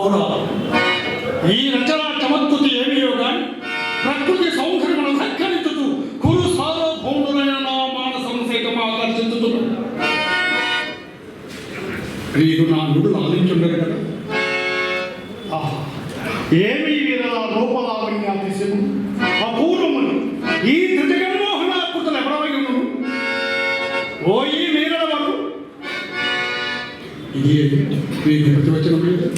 అవునా? ఈ రచన చమత్కృతి ఏమియో గాని ప్రకృతి సౌందర్యమును ధక్కరించుతూ కురు సార్వభౌముడైన నా మానసం సైతం ఆకర్షించుతున్నాడు. వీరు నా నుడు ఆలించుండరు కదా. ఏమి వీరలా రూపలావణ్యాతిశయము అపూర్వములు ఈ త్రిజగన్మోహనాకృతులు ఎవరవయును. ఓ ఈ వీరలవారు ఇది మీకు ప్రతివచనం లేదు.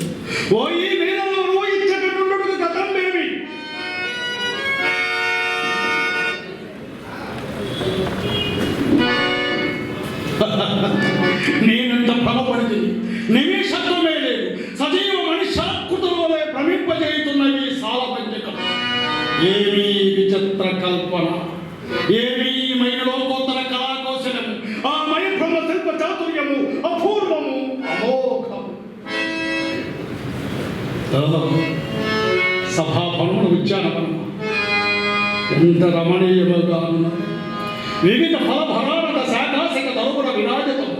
ఓ ఈ వీరలవారు ఇచ్చటటువంటి గతం ఏమి? నేనంత భ్రమపడింది నిమిషత్వమే లేదు. సజీవ మనుష్యాకృతులే భ్రమింపజేయుతున్నవి సాలపంచకం. ఏమీ విచిత్ర కల్పన, ఏమీ మైలోకోత్తర కళాకౌశలము, ఆ మైభ్రమ శిల్ప చాతుర్యము అపూర్వము అమోఘము. సభాభవనములు ఉద్యానవనము ఎంత రమణీయముగా ఉన్నది. వివిధ ఫలభరానక శాఖాశక తరుపున విరాజతము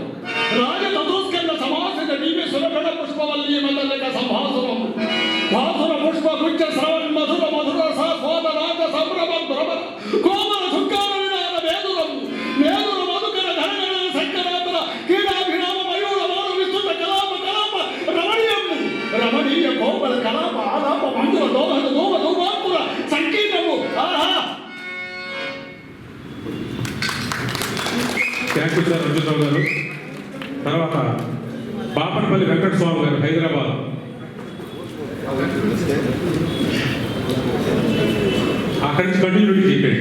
రాజతోస్కంద సమాసక దివ్య సురగణ పుష్పవల్లి మండలిక సంభాసురము భాసుర పుష్ప గుచ్చ శ్రవణ్ మధుర మధుర సాస్వాద రాజ సంభ్రమ భ్రమర కోమల సుంకార వినాద వేదురము వేదుర మధుకర ధనగణ శంకరాపుర క్రీడాభిరామ మయూర మౌన విస్తృత కలాప కలాప రమణీయము రమణీయ కోమల కలాప ఆలాప మందుర దోహద దోమ దోమాపుర సంకీర్ణము. ఆహా! థ్యాంక్ యూ సార్ రంజితరావు గారు. తర్వాత బాపనపల్లి వెంకటస్వామి గారు హైదరాబాద్. అక్కడి నుంచి కంటిన్యూ చెప్పండి.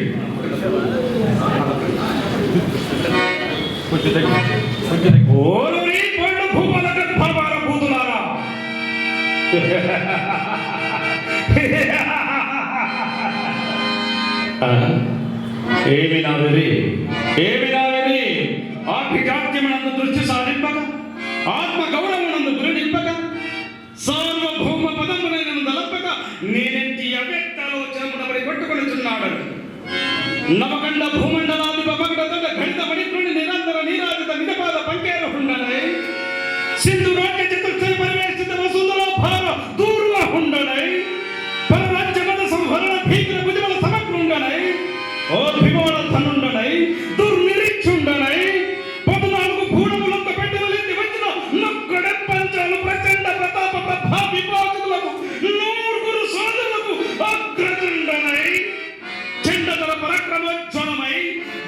ఏమి నావెరి ఏమి నావెరి ఆభిజాత్యమనందు దృష్టి సాధింపక ఆత్మ గౌరవమునందు గురినింపక సార్వభౌమ పదమునైన దళపక నేనెంటి అవ్యక్తాలోచనమునబడి కొట్టుకొనిచున్నాడు. నవకండ భూమండలాధిప పగడత గణిత మణిపురుని నిరంతర నీరాజిత నిజపాద పంకేరహుండనై సింధు రాజ్య చతుర్థ పరివేష్టిత వసుంధర భార దూర్వ హుండనై పరరాజ్యమద సంహరణ భీకర భుజబల సమగ్రుండనై ఓ భిమోళ ధనుండనై దుర్నిరీక్షుండనై 14 భూణములంత పెట్టెలెత్తి వచ్చిన నొక్కడే పంచాలు ప్రచండ ప్రతాప ప్రభా విభాగులకు 100 సోదరులకు అగ్రజుండనై చండతల పరాక్రమోజ్వలమై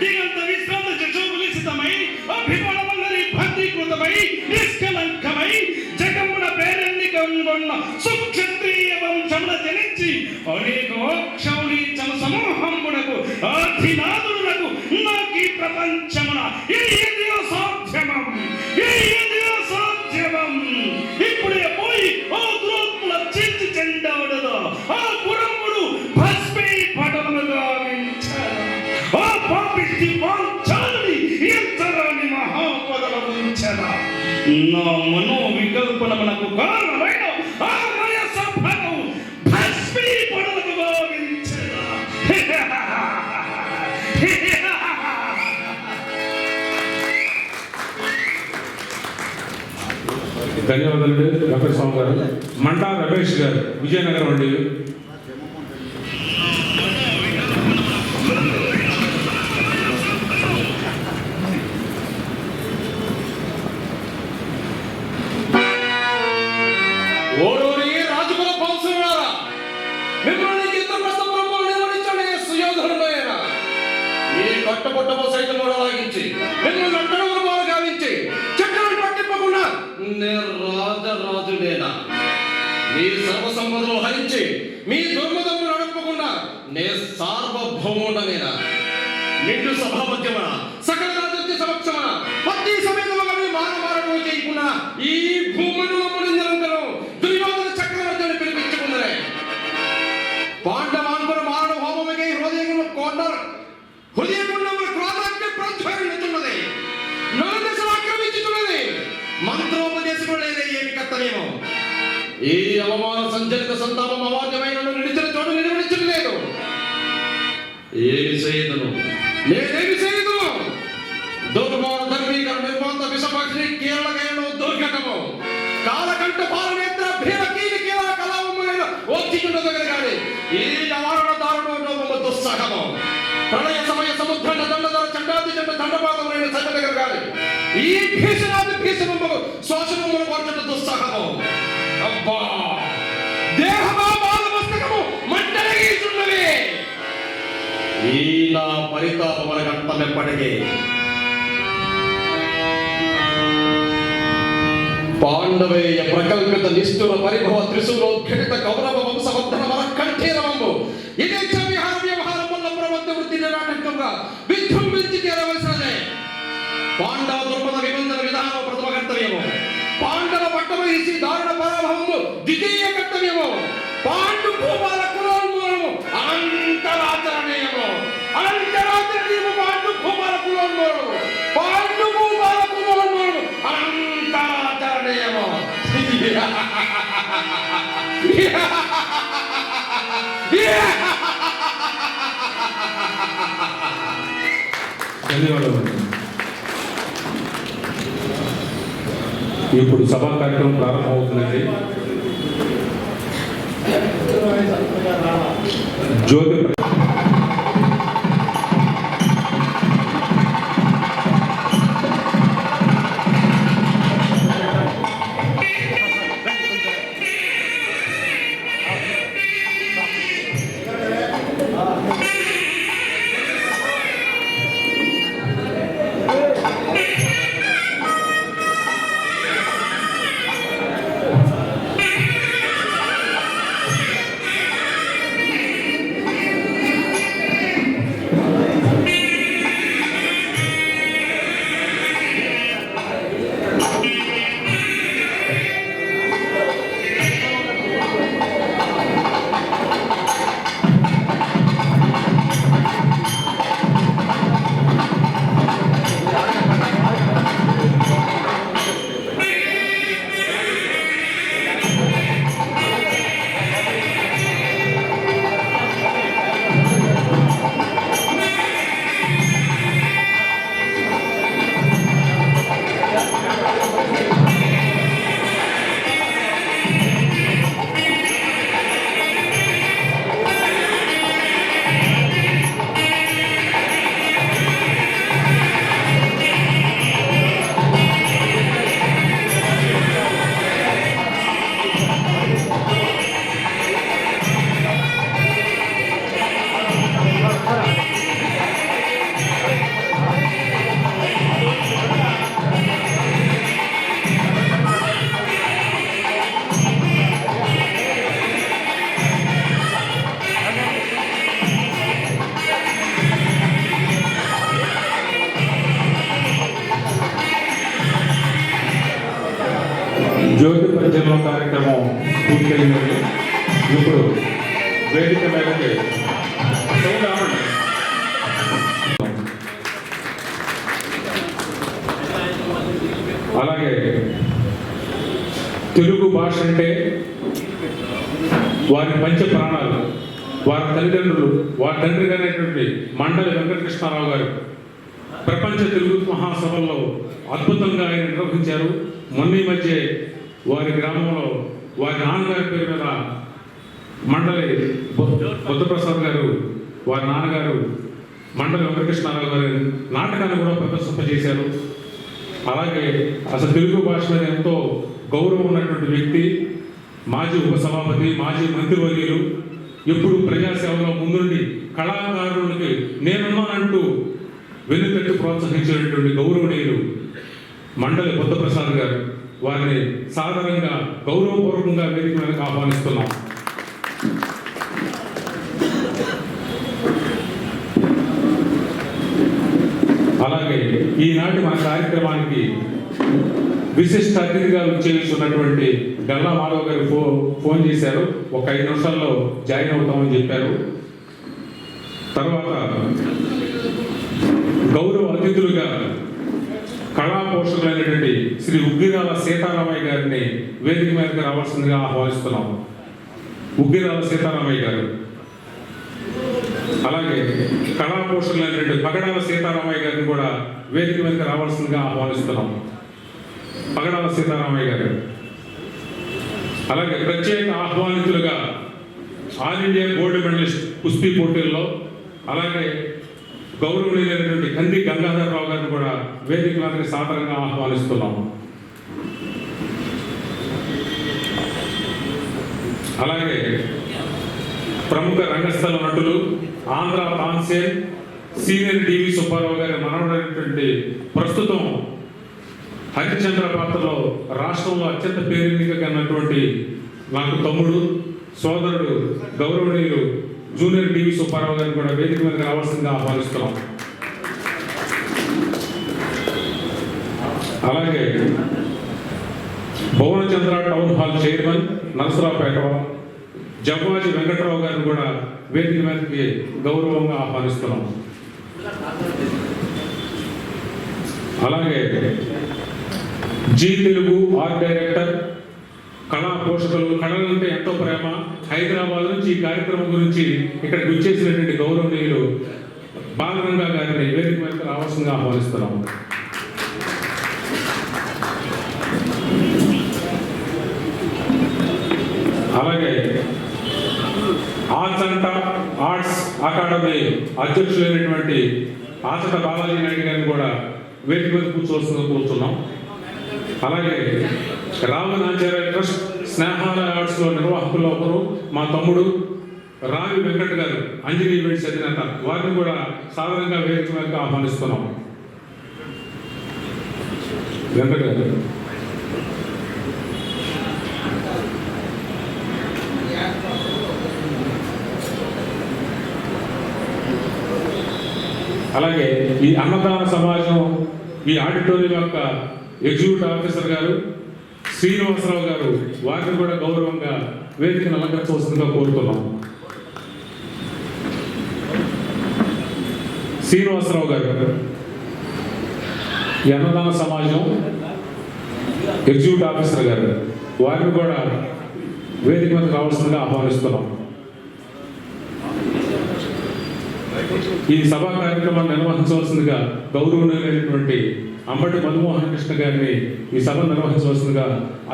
దిగంత విశ్రాంత జశోబులిసితమై అభిమోళవల్లరి భద్రీకృతమై నిష్కలంకమై జగమున పేరెన్నికొన్న సుక్షత్రియ వంశమున జనించి అనేకోక్షౌళి చమ సమూహమునకు అధినాథులకు నాకీ ప్రపంచమున ఏదియో సాధ్యమం ఏదియో సాధ్యమం. ఇప్పుడే పోయి ఓ ద్రోత్ముల చీల్చి చెండాడదో ఆ పురముడు భస్మీ పటములుగా వించారు. ఆ పాపిష్టి పాంచాలని ఎంతరాని మహాపదల ఉంచరా. నా మనో వికల్పనమునకు కారణమైన ఆ వయస భగం భస్మీ పటములుగా భావించరా. ధన్యవాదాలు వెంకటస్వామి గారు. మండా రమేష్ గారు విజయనగరం అండి. ఓరోరి రాజుకుల పంశులారా, మిమ్మల్ని ఇంద్రప్రస్థపురములో నిర్వహించడే సుయోధనుడైన ఈ కట్టుబొట్టము సైతం లాగించి మిమ్మల్ని అంటడుగులు గావించి చక్రాన్ని పట్టింపకుండా నేను రాజరాజులేనా? మీ సర్వసంపదలు హరించి మీ దుర్మదము నడపకుండా నే సార్వభౌముడనేనా? నిండు సభాపత్యమన సకల రాజత్య సమక్షమన పత్తి సమేతముగా మానమారము చేయకుండా ఈ భూమండలమును నిరంతరం దుర్యోధన చక్రవర్తిని పిలిపించుకున్నరే. పాండవాన్పుర మారణ హోమముకి హృదయమును కోండరు హృదయకుండముల క్రోధాగ్ని ప్రజ్వలిల్లుతున్నది. నలుదశలు ఆక్రమించుతున్నది. మంత్రోపదేశము లేదే ఏమి కర్తవ్యమో. ఈ అవమాన సంచలిత సంతాపం అవాద్యమైన నిలిచిన చోటు నిలవనిచ్చలేదు. ఏమి చేయదును నేనేమి చేయదును? దుర్మాన ధర్మీకరణ నిర్మాత విషపక్షి కీలకైన దుర్ఘటము కాలకంఠ పాలనేత్ర భీమ కీలికీల ఈ భీషణాది భీషణము శ్వాసములను కొరచట దుస్సహము. అబ్బా దేహమా బాలమస్తకము మంటలగీచున్నవి. ఈ నా పరితాపముల గంటమెప్పటికీ పాండవేయ ప్రకల్పిత నిష్ఠుర పరిభవ త్రిశూలోద్ఘటిత కౌరవ వంశవర్ధన మన కంఠీరవంబు ఇదే విహార వ్యవహారం వల్ల ప్రబంధ వృత్తి నిరాటంకంగా విజృంభించి చేరవలసినదే. పాండవ దుర్మద విబంధన విధానం ప్రథమ కర్తవ్యము. పాండవ పట్టవహిసి దారుణ పరాభవము ద్వితీయ కర్తవ్యము. పాండు భూపాల కులోన్మూలము అనంతరాచరణీయము. అనంతరాచరణీయము పాండు భూపాల కులోన్మూలము. పాండు భూపాల కులోన్మూలము అనంతరాచరణీయము. ధన్యవాదాలు. ఇప్పుడు సభా కార్యక్రమం ప్రారంభమవుతుందండి. జ్యోతి పరిచయం కార్యక్రమం పూర్తయిందండి. ఇప్పుడు వేదిక మీదకి అలాగే తెలుగు భాష అంటే వారి పంచ ప్రాణాలు. వారి తల్లిదండ్రులు, వారి తండ్రి గారైనటువంటి మండలి వెంకటకృష్ణారావు గారు ప్రపంచ తెలుగు మహాసభల్లో అద్భుతంగా ఆయన నిర్వహించారు. మొన్న ఈ మధ్య వారి గ్రామంలో వారి నాన్నగారి పేరు మీద మండలి బుద్ధప్రసాద్ గారు, వారి నాన్నగారు మండలి వెంకటకృష్ణారావు గారి నాటకాన్ని కూడా ప్రదర్శింపజేశారు. అలాగే అసలు తెలుగు భాష మీద ఎంతో గౌరవం ఉన్నటువంటి వ్యక్తి, మాజీ ఉపసభాపతి, మాజీ మంత్రివర్యులు, ఎప్పుడు ప్రజాసేవలో ముందుండి కళాకారులకి నేనున్నానంటూ వెన్నుతట్టి ప్రోత్సహించినటువంటి గౌరవనీయులు మండలి బుద్ధప్రసాద్ గారు. వారిని సాధారణంగా గౌరవపూర్వకంగా వేదిక మీదకి ఆహ్వానిస్తున్నాం. అలాగే ఈనాటి మన కార్యక్రమానికి విశిష్ట అతిథిగా చేస్తున్నటువంటి గల్లా మాధవ్ గారు ఫోన్ చేశారు. ఒక 5 నిమిషాల్లో జాయిన్ అవుతామని చెప్పారు. తర్వాత గౌరవ అతిథులుగా కళా పోషకులైనటువంటి శ్రీ ఉగ్గిరాల సీతారామయ్య గారిని వేదిక మీదకి రావాల్సిందిగా ఆహ్వానిస్తున్నాం. ఉగ్గిరాల సీతారామయ్య గారు. అలాగే కళా పోషకులైనటువంటి పగడాల సీతారామయ్య గారిని కూడా వేదిక మీదకి రావాల్సిందిగా ఆహ్వానిస్తున్నాం. పగడాల సీతారామయ్య గారు. అలాగే ప్రత్యేక ఆహ్వానితులుగా ఆల్ ఇండియా గోల్డ్ మెడలిస్ట్ కుస్తీ పోటీల్లో, అలాగే గౌరవనీయులైనటువంటి కంది గంగాధరరావు గారిని కూడా వేదిక మీదకి సాదరంగా ఆహ్వానిస్తున్నాం. అలాగే ప్రముఖ రంగస్థల నటులు ఆంధ్ర తాన్సేన్ సీనియర్ డివి సుబ్బారావు గారి మనవడైనటువంటి ప్రస్తుతం హరిశ్చంద్ర పాత్రలో రాష్ట్రంలో అత్యంత పేరెన్నికైనటువంటి నాకు తమ్ముడు సోదరుడు గౌరవనీయులు జూనియర్ డివి సుబ్బారావు గారిని కూడా వేదిక మీద రావాల్సిందిగా ఆహ్వానిస్తున్నాం. అలాగే Bhuvanachandra town hall chairman Narasaraopet Javvaji Venkatarao గారిని కూడా వేదిక మీదకి గౌరవంగా ఆహ్వానిస్తున్నాం. అలాగే జీ తెలుగు ఆర్ట్ డైరెక్టర్ కళా పోషకులు కళలంటే ఎంతో ప్రేమ హైదరాబాద్ నుంచి ఈ కార్యక్రమం గురించి ఇక్కడికి వచ్చేసినటువంటి గౌరవనీయులు బాలరంగా గారిని వేదిక మీదకి రావాల్సిందిగా ఆహ్వానిస్తున్నాం. అలాగే ఆర్ట్స్ అకాడమీ అధ్యక్షులైనటువంటి ఆచట బాలాజీ నాయుడు గారిని కూడా వేదిక మీద కూర్చోవలసిందిగా. అలాగే రామనాచార్య ట్రస్ట్ స్నేహాలయ ఆర్ట్స్లో నిర్వాహకుల్లో ఒకరు మా తమ్ముడు రావి వెంకట్ గారు అంజలి ఈవెంట్స్ అధినేత, వారిని కూడా సాధారణంగా వేదిక మీద ఆహ్వానిస్తున్నాం. వెంకట్ గారు. అలాగే ఈ అన్నదాన సమాజం ఈ ఆడిటోరియం యొక్క ఎగ్జిక్యూటివ్ ఆఫీసర్ గారు శ్రీనివాసరావు గారు, వారిని కూడా గౌరవంగా వేదికను అలంకరించవలసిందిగా కోరుతున్నాం. శ్రీనివాసరావు గారు ఈ అన్నదాన సమాజం ఎగ్జిక్యూటివ్ ఆఫీసర్ గారు, వారిని కూడా వేదిక మీద రావాల్సిందిగా ఆహ్వానిస్తున్నాం. ఈ సభా కార్యక్రమాన్ని నిర్వహించవలసిందిగా గౌరవనీయులైనటువంటి అంబటి మధుమోహన్ కృష్ణ గారిని ఈ సభ నిర్వహించవలసిందిగా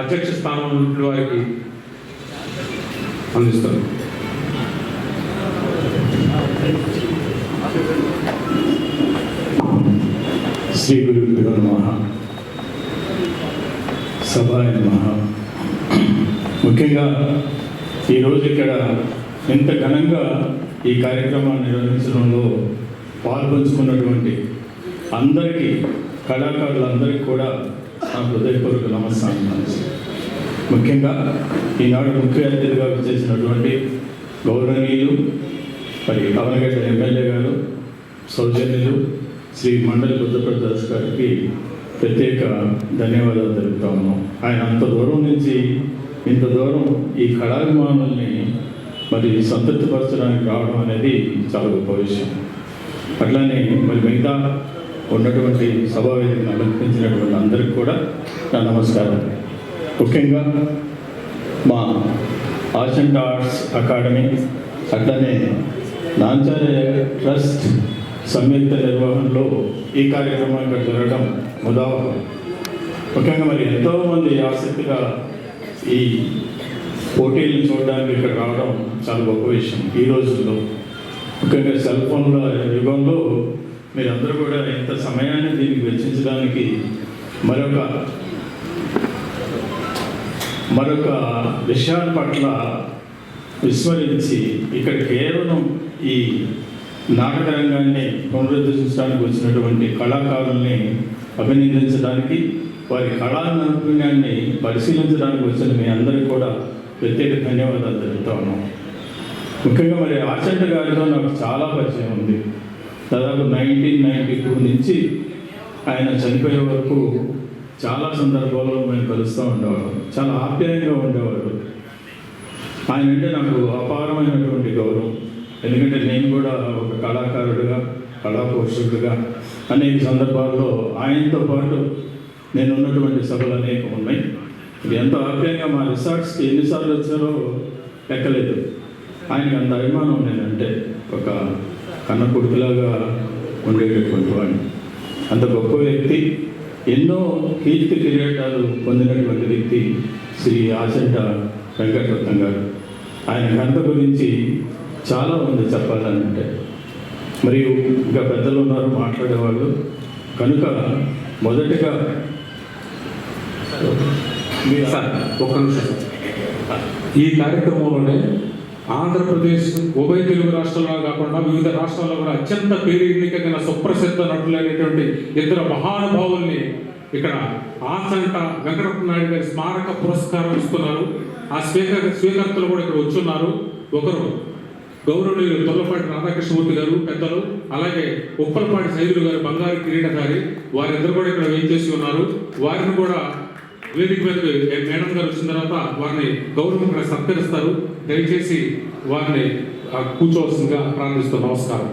అధ్యక్ష స్థానంలో వారికి అందిస్తారు. శ్రీ గురుభ్యో నమః. సభాయ నమః. ముఖ్యంగా ఈరోజు ఇక్కడ ఎంత ఘనంగా ఈ కార్యక్రమాన్ని నిర్వహించడంలో పాల్పంచుకున్నటువంటి అందరికీ, కళాకారులందరికీ కూడా నా హృదయపూర్వక నమస్కారం. ముఖ్యంగా ఈనాడు ముఖ్య అతిథిగా చేసినటువంటి గౌరవనీయులు మరి అవనగడ్డ ఎమ్మెల్యే గారు సౌజన్యులు శ్రీ మండలి బుద్ధప్రదాస్ గారికి ప్రత్యేక ధన్యవాదాలు తెలుపుతా ఉన్నాం. ఆయన అంత దూరం నుంచి ఇంత దూరం ఈ కళాభిమానుల్ని మరి సంతృప్తిపరచడానికి రావడం అనేది చాలా గొప్ప విషయం. అట్లానే మరి మిగతా ఉన్నటువంటి సభావేదికను అలంకరించినటువంటి అందరికీ కూడా నా నమస్కారం. ముఖ్యంగా మా ఆచంట ఆర్ట్స్ అకాడమీ అట్లానే నాంచార్య ట్రస్ట్ సంయుక్త నిర్వహణలో ఈ కార్యక్రమం ఇక్కడ జరగడం ముదావహం. ముఖ్యంగా మరి ఎంతోమంది ఆసక్తిగా ఈ పోటీలను చూడడానికి ఇక్కడ రావడం చాలా గొప్ప విషయం. ఈ రోజుల్లో ముఖ్యంగా సెల్ ఫోన్ల యుగంలో మీరందరూ కూడా ఇంత సమయాన్ని దీనికి వెచ్చించడానికి మరొక విషయాల పట్ల విస్మరించి ఇక్కడ కేవలం ఈ నాటక రంగాన్ని పునరుద్ధరించడానికి వచ్చినటువంటి కళాకారుల్ని అభినందించడానికి, వారి కళా నైపుణ్యాన్ని పరిశీలించడానికి వచ్చిన మీ అందరికీ కూడా ప్రత్యేక ధన్యవాదాలు తెలుపుతా ఉన్నాం. ముఖ్యంగా మరి ఆచంట గారితో నాకు చాలా పరిచయం ఉంది. దాదాపు 1992 నుంచి ఆయన చనిపోయే వరకు చాలా సందర్భాల్లో మేము కలుస్తూ ఉండేవాడు. చాలా ఆప్యాయంగా ఉండేవాడు. ఆయన అంటే నాకు అపారమైనటువంటి గౌరవం. ఎందుకంటే నేను కూడా ఒక కళాకారుడిగా, కళాపోషకుడిగా అనేక సందర్భాల్లో ఆయనతో పాటు నేను ఉన్నటువంటి సభలు అనేకం ఉన్నాయి. ఇది ఎంతో ఆప్యాయంగా మా రిసార్ట్స్కి ఎన్నిసార్లు వచ్చారో లెక్కలేదు. ఆయనకి అంత అభిమానం నేనంటే, ఒక కన్న కొడుకులాగా ఉండేటటువంటి వాడిని. అంత గొప్ప వ్యక్తి, ఎన్నో కీర్తి కిరీటాలు పొందినటువంటి వ్యక్తి శ్రీ ఆచంట వెంకటరత్నం గారు. ఆయన ఘనత గురించి చాలా ఉంది చెప్పాలంటే. మరియు ఇంకా పెద్దలు ఉన్నారు మాట్లాడేవాళ్ళు. కనుక మొదటిగా సార్ ఒక్క నిమిషం. ఈ కార్యక్రమంలోనే ఆంధ్రప్రదేశ్ ఉభయ తెలుగు రాష్ట్రాల్లో కాకుండా వివిధ రాష్ట్రాల్లో కూడా అత్యంత పేరెన్నికైన సుప్రసిద్ధ నటులైనటువంటి ఇద్దరు మహానుభావుల్ని ఇక్కడ ఆచంట వెంకటరత్న నాయుడు గారి స్మారక పురస్కారం ఇస్తున్నారు. ఆ స్వీకర్తలు కూడా ఇక్కడ వచ్చున్నారు. ఒకరు గౌరవనీయులు తొల్లపాటి రాధాకృష్ణమూర్తి గారు పెద్దలు, అలాగే ఉప్పలపాటి సైదులు గారు బంగారు కిరీటధారి, వారిద్దరు కూడా ఇక్కడ వేయించేసి ఉన్నారు. వారిని కూడా వేదిక మీదకి మేడం గారు వచ్చిన తర్వాత వారిని గౌరవంగా సత్కరిస్తారు. దయచేసి వారిని కూర్చోవలసిందిగా ప్రార్థిస్తూ నమస్కారం.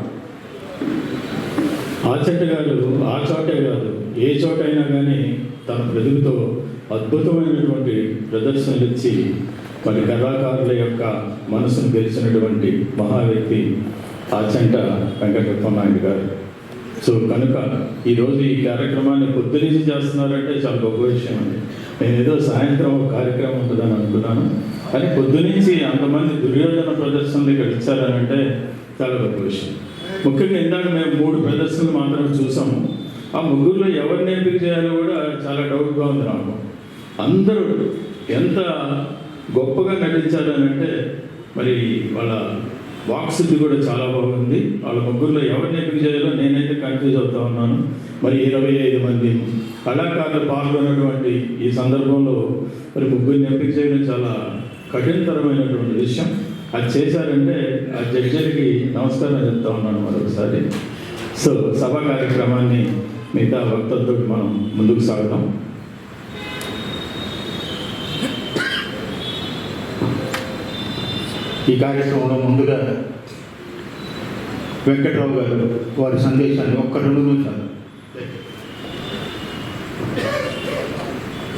ఆచంట గారు ఆ చోటే కాదు, ఏ చోటైనా కానీ తన ప్రతిభతో అద్భుతమైనటువంటి ప్రదర్శనలు ఇచ్చి మరి కళాకారుల యొక్క మనసును గెలిచినటువంటి మహా వ్యక్తి ఆచంట వెంకటరత్న నాయుడు గారు. సో కనుక ఈరోజు ఈ కార్యక్రమాన్ని పొద్దునుంచి చేస్తున్నారంటే చాలా గొప్ప విషయం అండి. నేను ఏదో సాయంత్రం ఒక కార్యక్రమం ఉంటుందని అనుకున్నాను, కానీ పొద్దునుంచి అంతమంది దుర్యోధన ప్రదర్శనలు ఇక్కడ ఇచ్చారనంటే చాలా గొప్ప విషయం. ముఖ్యంగా ఇందాక మేము 3 ప్రదర్శనలు మాత్రమే చూసాము. ఆ ముగ్గురులో ఎవరిని ఎంపిక చేయాలో కూడా చాలా డౌట్గా ఉంది నాకు. అందరూ ఎంత గొప్పగా నటించారనంటే మరి వాళ్ళ వాక్శుద్ధి కూడా చాలా బాగుంది. వాళ్ళ ముగ్గురులో ఎవరిని ఎంపిక చేయాలో నేనైతే కన్ఫ్యూజ్ అవుతా ఉన్నాను. మరి 25 మంది కళాకారులు పాల్గొన్నటువంటి ఈ సందర్భంలో మరి ముగ్గురిని ఎంపిక చేయడం చాలా కఠినతరమైనటువంటి విషయం. అది చేశారంటే ఆ జడ్జిలకి నమస్కారం చెప్తా ఉన్నాను మరొకసారి. సో సభా కార్యక్రమాన్ని మిగతా వక్తలతో మనం ముందుకు సాగుతాం. ఈ కార్యక్రమంలో ముందుగా వెంకట్రావు గారు వారి సందేశాన్ని ఒక్క 2 నిమిషాలు.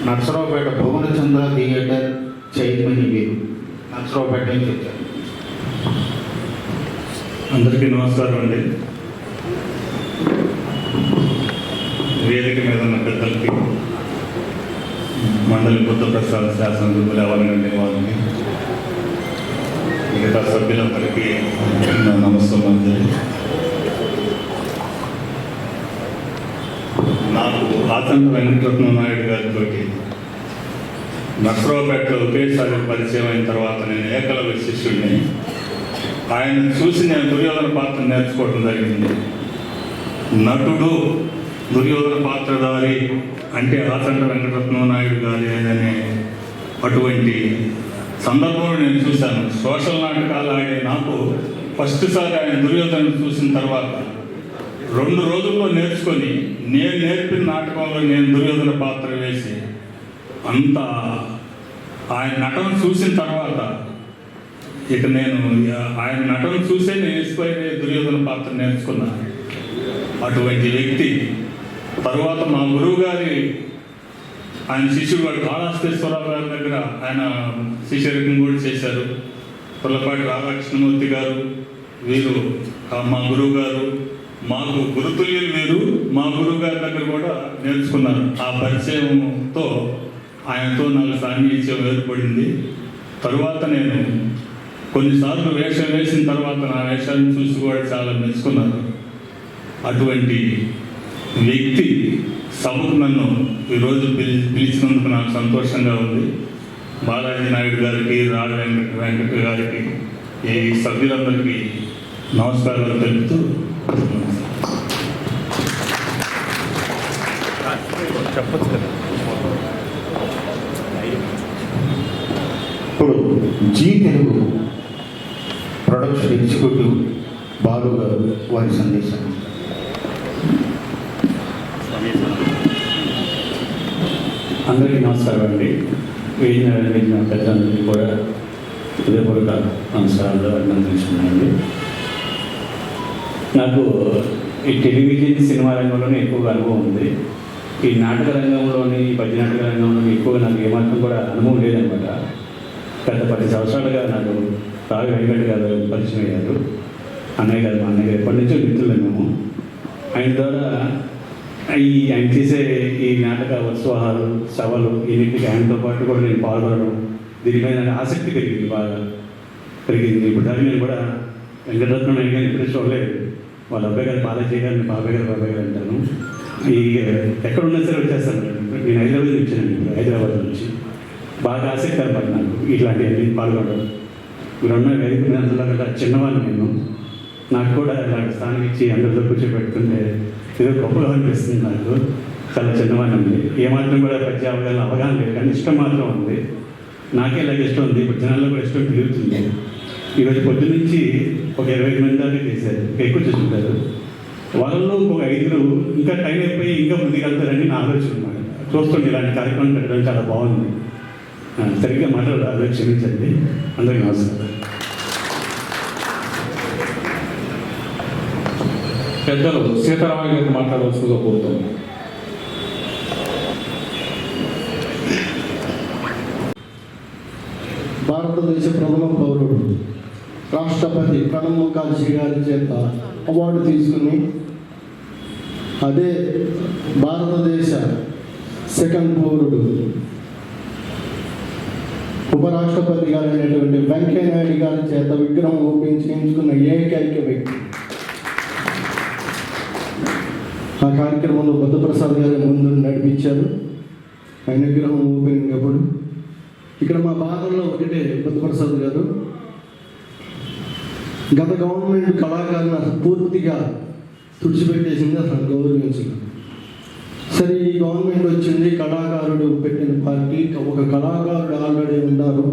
నర్సరావుపేట భువనచంద్ర థియేటర్ చైర్మన్ వీరు నర్సరావుపేట నుంచి వచ్చారు. అందరికీ నమస్కారం అండి. వేదిక మీద ఉన్న పెద్దలకి, మండలి బుద్ధప్రసాద్ శాసనసభ్యులు ఎవరినండి వారిని, మిగతా సభ్యులందరికీ నా నమస్కారం. నాకు ఆచంట వెంకటరత్న నాయుడు గారితో నర్సరావుపేటలో ఒకేసారి పరిచయం అయిన తర్వాత నేను ఏకలవ్య శిష్యుడిని. ఆయన చూసి నేను దుర్యోధన పాత్ర నేర్చుకోవడం జరిగింది. నటుడు దుర్యోధన పాత్రధారి అంటే ఆచంట వెంకటరత్న నాయుడు గారి అనే అటువంటి సందర్భంలో నేను చూశాను. సోషల్ నాటకాలు ఆడే నాకు ఫస్ట్ సారి ఆయన దుర్యోధన చూసిన తర్వాత 2 రోజుల్లో నేర్చుకొని నేను నేర్పిన నాటకంలో నేను దుర్యోధన పాత్ర వేసి అంత ఆయన నటన చూసిన తర్వాత ఇక నేను ఆయన నటన చూసే నేను ఇన్స్పైర్ అయ్యే దుర్యోధన పాత్ర నేర్చుకున్నాను. అటువంటి వ్యక్తి తరువాత మా గురువు గారి ఆయన శిష్యుడు వాడు కాళహస్తీశ్వరరావు గారి దగ్గర ఆయన శిష్యరికం కూడా చేశారు. పుల్లపాటి రాధాకృష్ణమూర్తి గారు వీరు మా గురువు గారు, మాకు గురుతుల్యులు వీరు. మా గురువు గారి దగ్గర కూడా నేర్చుకున్నారు. ఆ పరిచయంతో ఆయనతో నాకు సాన్నిహిత్యం ఏర్పడింది. తరువాత నేను కొన్నిసార్లు వేషం వేసిన తర్వాత నా వేషాలను చూసి కూడా చాలా మెచ్చుకున్నారు. అటువంటి వ్యక్తి సభకు నన్ను ఈరోజు పిలిచినందుకు నాకు సంతోషంగా ఉంది. బాలాజీ నాయుడు గారికి, రాళ్ళ వెంకట గారికి, ఈ సభ్యులందరికీ నమస్కారాలు తెలుపుతూ చెప్పచ్చు కదా. ఇప్పుడు జీ తెలుగు ప్రొడక్షన్ ఎగ్జిక్యూటివ్ బాలు గారు వారి సందేశం. అందరికీ నమస్కారం అండి. వేదిక పెద్దలందరికీ కూడా హృదయపూర్వక నమస్కారాలు అభినందించుకున్నానండి. నాకు ఈ టెలివిజన్ సినిమా రంగంలోనే ఎక్కువగా అనుభవం ఉంది. ఈ నాటక రంగంలోని, భజన నాటక రంగంలోని ఎక్కువగా నాకు ఏమాత్రం కూడా అనుభవం లేదనమాట. గత 10 సంవత్సరాలుగా నాకు రావి వెంకట గారు పరిచయం అయ్యారు. అన్నయ్య గారు, మా అన్నయ్య గారు ఎప్పటి నుంచో మిత్రులు మేము. ఆయన ద్వారా ఆయన చేసే ఈ నాటక ఉత్సవాలు, సభలు, ఇన్నింటికి ఆయనతో పాటు కూడా నేను పాల్గొనడం, దీనిపై నాకు ఆసక్తి పెరిగింది, బాగా పెరిగింది. ఇప్పుడు దాకా నేను కూడా వెంకటరత్న నాయుడు గారిని ఇప్పుడు చూడలేదు. వాళ్ళ అబ్బాయి గారు బాలాజీ గారిని బాబాయ్ గారు అంటాను. ఈ ఎక్కడ ఉన్నా సరే వచ్చేస్తాను. నేను హైదరాబాద్ నుంచి వచ్చాను, ఇప్పుడు హైదరాబాద్ నుంచి. బాగా ఆసక్తి అనమాట నాకు ఇట్లాంటివన్నీ పాల్గొనడం. మీరున్న వేదిక మీద అందులో కదా చిన్నవాళ్ళు నేను, నాకు కూడా ఇలాంటి స్థానం ఇచ్చి అందరితో కూర్చోబెట్టుకుంటే ఏదో గొప్పగా అనిపిస్తుంది. నాకు చాలా చిన్నవాడిని ఉంది, ఏమాత్రం కూడా పద్య అవగాహన లేదు, కానీ ఇష్టం మాత్రం ఉంది. నాకే ఇలాగ ఇష్టం ఉంది, ఇప్పుడు జనాల్లో కూడా ఇష్టం పెరుగుతుంది. ఈరోజు పొద్దు నుంచి ఒక 20 మంది దాకా చేశారు, ఎక్కువ చూసుకుంటారు. వాళ్ళలో ఒక 5 ఇంకా టైం అయిపోయి ఇంకా ముందుకెళ్తారని నా ఆలోచన అన్నమాట. చూస్తుంటే ఇలాంటి కార్యక్రమం పెట్టడం చాలా బాగుంది. సరిగ్గా మాట్లాడాలి, క్షమించండి. అందరికీ నమస్కారం. పెద్దలు సీతారామయ్య గారిని మాట్లాడవలసిందిగా కోరుతున్నాను. భారతదేశ ప్రథమ పౌరుడు రాష్ట్రపతి ప్రణబ్ ముఖర్జీ గారి చేత అవార్డు తీసుకుని, అదే భారతదేశ సెకండ్ పౌరుడు ఉపరాష్ట్రపతి గారు అయినటువంటి వెంకయ్యనాయుడు గారి చేత విగ్రహం ఓపెన్ చేయించుకున్న ఏకైక వ్యక్తి. ఆ కార్యక్రమంలో బుద్ధప్రసాద్ గారు ముందు నడిపించారు ఆయన విగ్రహం ఓపెనింగ్ అప్పుడు. ఇక్కడ మా బాధల్లో ఒకటే, బుద్ధప్రసాద్ గారు గత గవర్నమెంట్ కళాకారులను అసలు పూర్తిగా తుడిచిపెట్టేసింది, అసలు గౌరవించదు. సరే, ఈ గవర్నమెంట్ వచ్చింది, కళాకారుడు పెట్టిన పార్టీ, ఒక కళాకారుడు ఆల్రెడీ ఉన్నారు,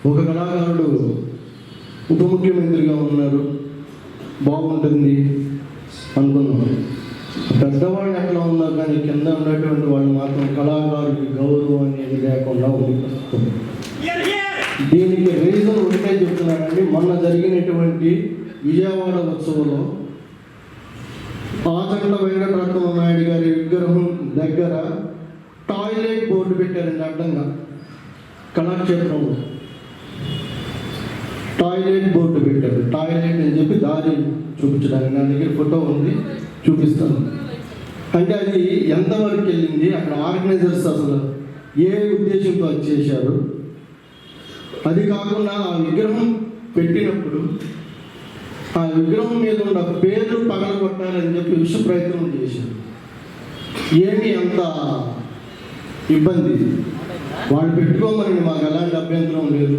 ఒక కళాకారుడు ఉప ముఖ్యమంత్రిగా ఉన్నారు, బాగుంటుంది అనుకున్నాం. పెద్దవాళ్ళు ఎట్లా ఉన్నారు, కానీ కింద ఉన్నటువంటి వాళ్ళు మాత్రం కళాకారుడికి గౌరవం అనేది లేకుండా ఉంది ప్రస్తుతం. దీనికి రీజన్ ఒకటే చెప్తున్నానండి. మొన్న జరిగినటువంటి విజయవాడ ఉత్సవంలో ఆచంట వెంకటరత్న నాయుడు గారి విగ్రహం దగ్గర టాయిలెట్ బోర్డు పెట్టారండి అడ్డంగా. కళాక్షేత్రంలో టాయిలెట్ బోర్డు పెట్టారు. టాయిలెట్ అని చెప్పి దారి చూపించడానికి నా దగ్గర ఫోటో ఉంది, చూపిస్తాను. అంటే అది ఎంతవరకు వెళ్ళింది, అక్కడ ఆర్గనైజర్స్ అసలు ఏ ఉద్దేశంతో అది చేశారు. అది కాకుండా ఆ విగ్రహం పెట్టినప్పుడు ఆ విగ్రహం మీద ఉన్న పేర్లు పగలగొట్టాలని చెప్పి విశ్వ ప్రయత్నం చేశారు. ఏమీ అంత ఇబ్బంది వాళ్ళు పెట్టుకోమని మాకు ఎలాంటి అభ్యంతరం లేదు.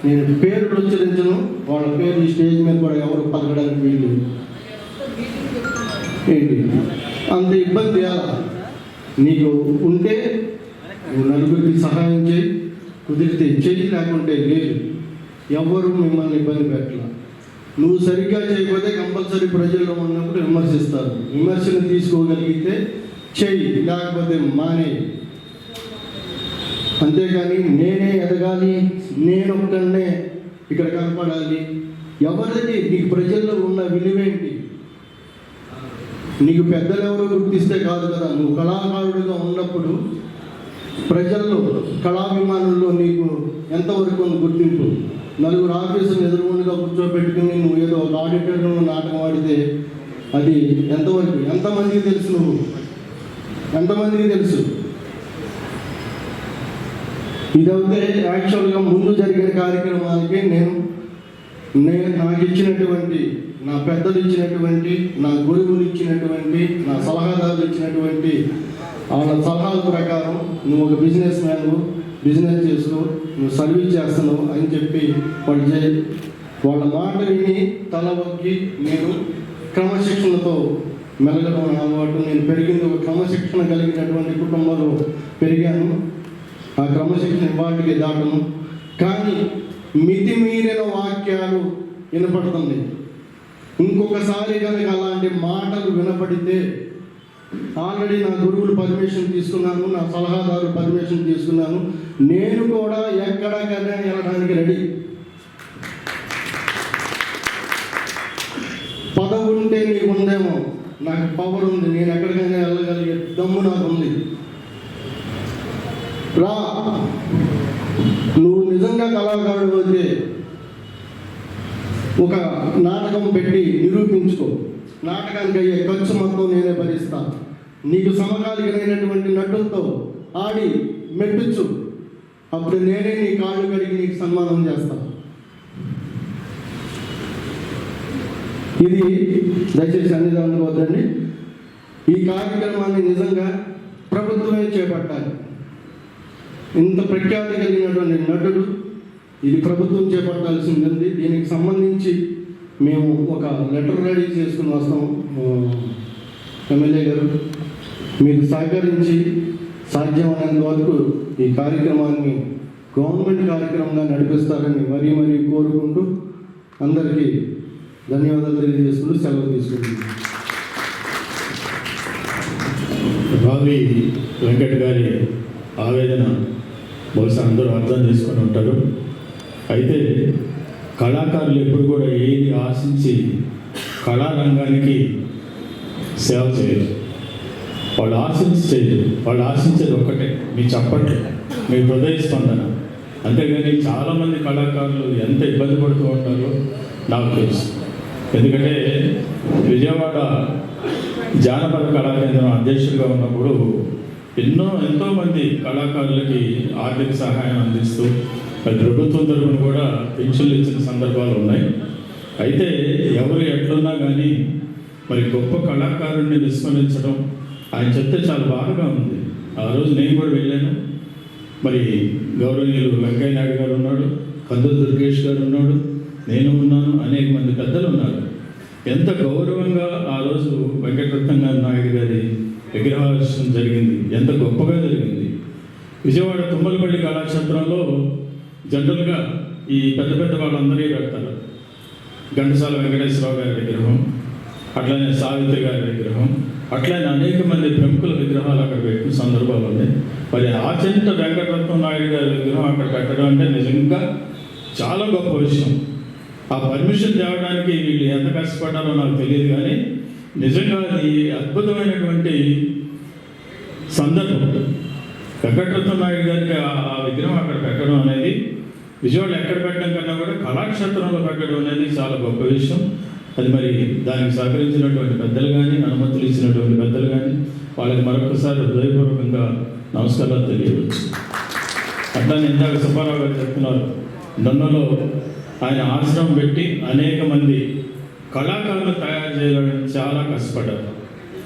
నేను పేర్లు ఉచ్చరించను, వాళ్ళ పేరు స్టేజ్ మీద కూడా ఎవరు పలకడానికి వీలు ఏంటి అంత ఇబ్బంది. నీకు ఉంటే నువ్వు నలుగురికి సహాయం చేయి, కుదిరితే చెయ్యి, లేకుంటే లేదు. ఎవరు మిమ్మల్ని ఇబ్బంది పెట్టాల. నువ్వు సరిగ్గా చేయకపోతే కంపల్సరీ ప్రజల్లో ఉన్నప్పుడు విమర్శిస్తారు. విమర్శను తీసుకోగలిగితే చెయ్యి, లేకపోతే మానే. అంతేగాని నేనే ఎదగాలి, నేను ఒక్కనే ఇక్కడ కనపడాలి, ఎవరిది నీకు ప్రజల్లో ఉన్న విలువేంటి? నీకు పెద్దలు ఎవరో గుర్తిస్తే కాదు కదా. నువ్వు కళాకారుడిగా ఉన్నప్పుడు ప్రజల్లో, కళాభిమానుల్లో నీకు ఎంతవరకు గుర్తింపు? నలుగురు ఆఫీసులు ఎదురుగుండుగా కూర్చోబెట్టుకుని నువ్వు ఏదో ఒక ఆడిటర్లో నాటకం ఆడితే అది ఎంతవరకు, ఎంతమందికి తెలుసు? నువ్వు ఎంతమందికి తెలుసు? ఇదైతే యాక్చువల్గా ముందు జరిగిన కార్యక్రమాలకి నేను నాకు ఇచ్చినటువంటి, నా పెద్దలు ఇచ్చినటువంటి, నా గురువులు ఇచ్చినటువంటి, నా సలహాదారులు ఇచ్చినటువంటి వాళ్ళ సలహాల ప్రకారం నువ్వు ఒక బిజినెస్ మ్యాన్, బిజినెస్ చేసుకో, నువ్వు సర్వీస్ చేస్తున్నావు అని చెప్పి వాళ్ళ మాట విని తల వంకి నేను క్రమశిక్షణతో మెలగడం అలవాటు. నేను పెరిగింది ఒక క్రమశిక్షణ కలిగినటువంటి కుటుంబంలో పెరిగాను. ఆ క్రమశిక్షణ వాటికి దాటను. కానీ మితిమీరిన వాక్యాలు వినపడుతుంది. ఇంకొకసారి కనుక అలాంటి మాటలు వినపడితే, ఆల్రెడీ నా గురువులు పర్మిషన్ తీసుకున్నాను, నా సలహాదారు పర్మిషన్ తీసుకున్నాను, నేను కూడా ఎక్కడికైనా వెళ్ళడానికి రెడీ. పదవి ఉంటే నీకు ఉందేమో, నాకు పవర్ ఉంది, నేను ఎక్కడికైనా వెళ్ళగలిగే దమ్ము నాకు ఉంది. రా, నువ్వు నిజంగా కళాకారుడు అయితే ఒక నాటకం పెట్టి నిరూపించుకో. నాటకానికి అయ్యే ఖర్చు మొత్తం నేనే భరిస్తాను. నీకు సమకాలికమైనటువంటి నటులతో ఆడి మెప్పించు, అప్పుడు నేనే నీ కాళ్ళు కడిగి నీకు సన్మానం చేస్తాను. ఇది దయచేసి అన్ని అనుకోవద్దండి. ఈ కార్యక్రమాన్ని నిజంగా ప్రభుత్వమే చేపట్టాలి. ఇంత ప్రఖ్యాతి కలిగినటువంటి నటుడు, ఇది ప్రభుత్వం చేపట్టాల్సింది ఉంది. దీనికి సంబంధించి మేము ఒక లెటర్ రెడీ చేసుకుని వస్తాం. ఎమ్మెల్యే గారు మీరు సహకరించి సాధ్యమైనంత వరకు ఈ కార్యక్రమాన్ని గవర్నమెంట్ కార్యక్రమంగా నడిపిస్తారని మరీ కోరుకుంటూ అందరికీ ధన్యవాదాలు తెలియజేసుకుంటూ సెలవు తీసుకుంటున్నాను. రావి వెంకట్ గారి ఆవేదన బహుశా అందరూ అర్థం చేసుకొని ఉంటారు. అయితే కళాకారులు ఎప్పుడు కూడా ఏది ఆశించి కళారంగానికి సేవ చేయరు. వాళ్ళు ఆశించేది ఒక్కటే, మీ చప్పట్లు, మీ హృదయ స్పందన. అంతేగాని చాలామంది కళాకారులు ఎంత ఇబ్బంది పడుతూ ఉంటారో నాకు తెలుసు. ఎందుకంటే విజయవాడ జానపద కళాకేంద్రం అధ్యక్షుడిగా ఉన్నప్పుడు ఎంతోమంది కళాకారులకి ఆర్థిక సహాయం అందిస్తూ ప్రభుత్వం తరఫున కూడా పెన్షన్లు ఇచ్చిన సందర్భాలు ఉన్నాయి. అయితే ఎవరు ఎట్లున్నా కానీ మరి గొప్ప కళాకారుడిని విస్మరించడం ఆయన చెప్తే చాలా బాధగా ఉంది. ఆ రోజు నేను కూడా వెళ్ళాను. మరి గౌరవనీయులు వెంకయ్య నాయుడు గారు ఉన్నాడు, కందుల దుర్గేష్ గారు ఉన్నాడు, నేను ఉన్నాను, అనేక మంది పెద్దలు ఉన్నారు. ఎంత గౌరవంగా ఆ రోజు వెంకటరత్నం నాయుడు గారి విగ్రహావిష్కరణ జరిగింది, ఎంత గొప్పగా జరిగింది. విజయవాడ తుమ్మలపల్లి కళాక్షేత్రంలో జనరల్గా ఈ పెద్ద వాళ్ళందరికీ పెడతారు. ఘంటసాల వెంకటేశ్వరరావు గారి విగ్రహం, అట్లనే సావిత్రి గారి విగ్రహం, అట్లనే అనేక మంది ప్రముఖుల విగ్రహాలు అక్కడ పెట్టిన సందర్భాలు ఉన్నాయి. మరి ఆచంట వెంకటరత్నం నాయుడు గారి విగ్రహం అక్కడ పెట్టడం అంటే నిజంగా చాలా గొప్ప విషయం. ఆ పర్మిషన్ తేవడానికి వీళ్ళు ఎంత కష్టపడ్డారో నాకు తెలియదు, కానీ నిజంగా అది అద్భుతమైనటువంటి సందర్భం. వెంకటరత్నం నాయుడు గారికి ఆ విగ్రహం అక్కడ పెట్టడం అనేది విజయవాడ ఎక్కడ పెట్టడం కన్నా కూడా కళాక్షేత్రంలో పెట్టడం అనేది చాలా గొప్ప విషయం. అది మరి దానికి సహకరించినటువంటి పెద్దలు కానీ, అనుమతులు ఇచ్చినటువంటి పెద్దలు కానీ, వాళ్ళకి మరొకసారి హృదయపూర్వకంగా నమస్కారాలు తెలియవచ్చు. అట్లానే ఇందాక సుబ్బారావు గారు చెప్తున్నారు, దొన్నలో ఆయన ఆశ్రమం పెట్టి అనేక మంది కళాకారులు తయారు చేయాలని చాలా కష్టపడ్డారు.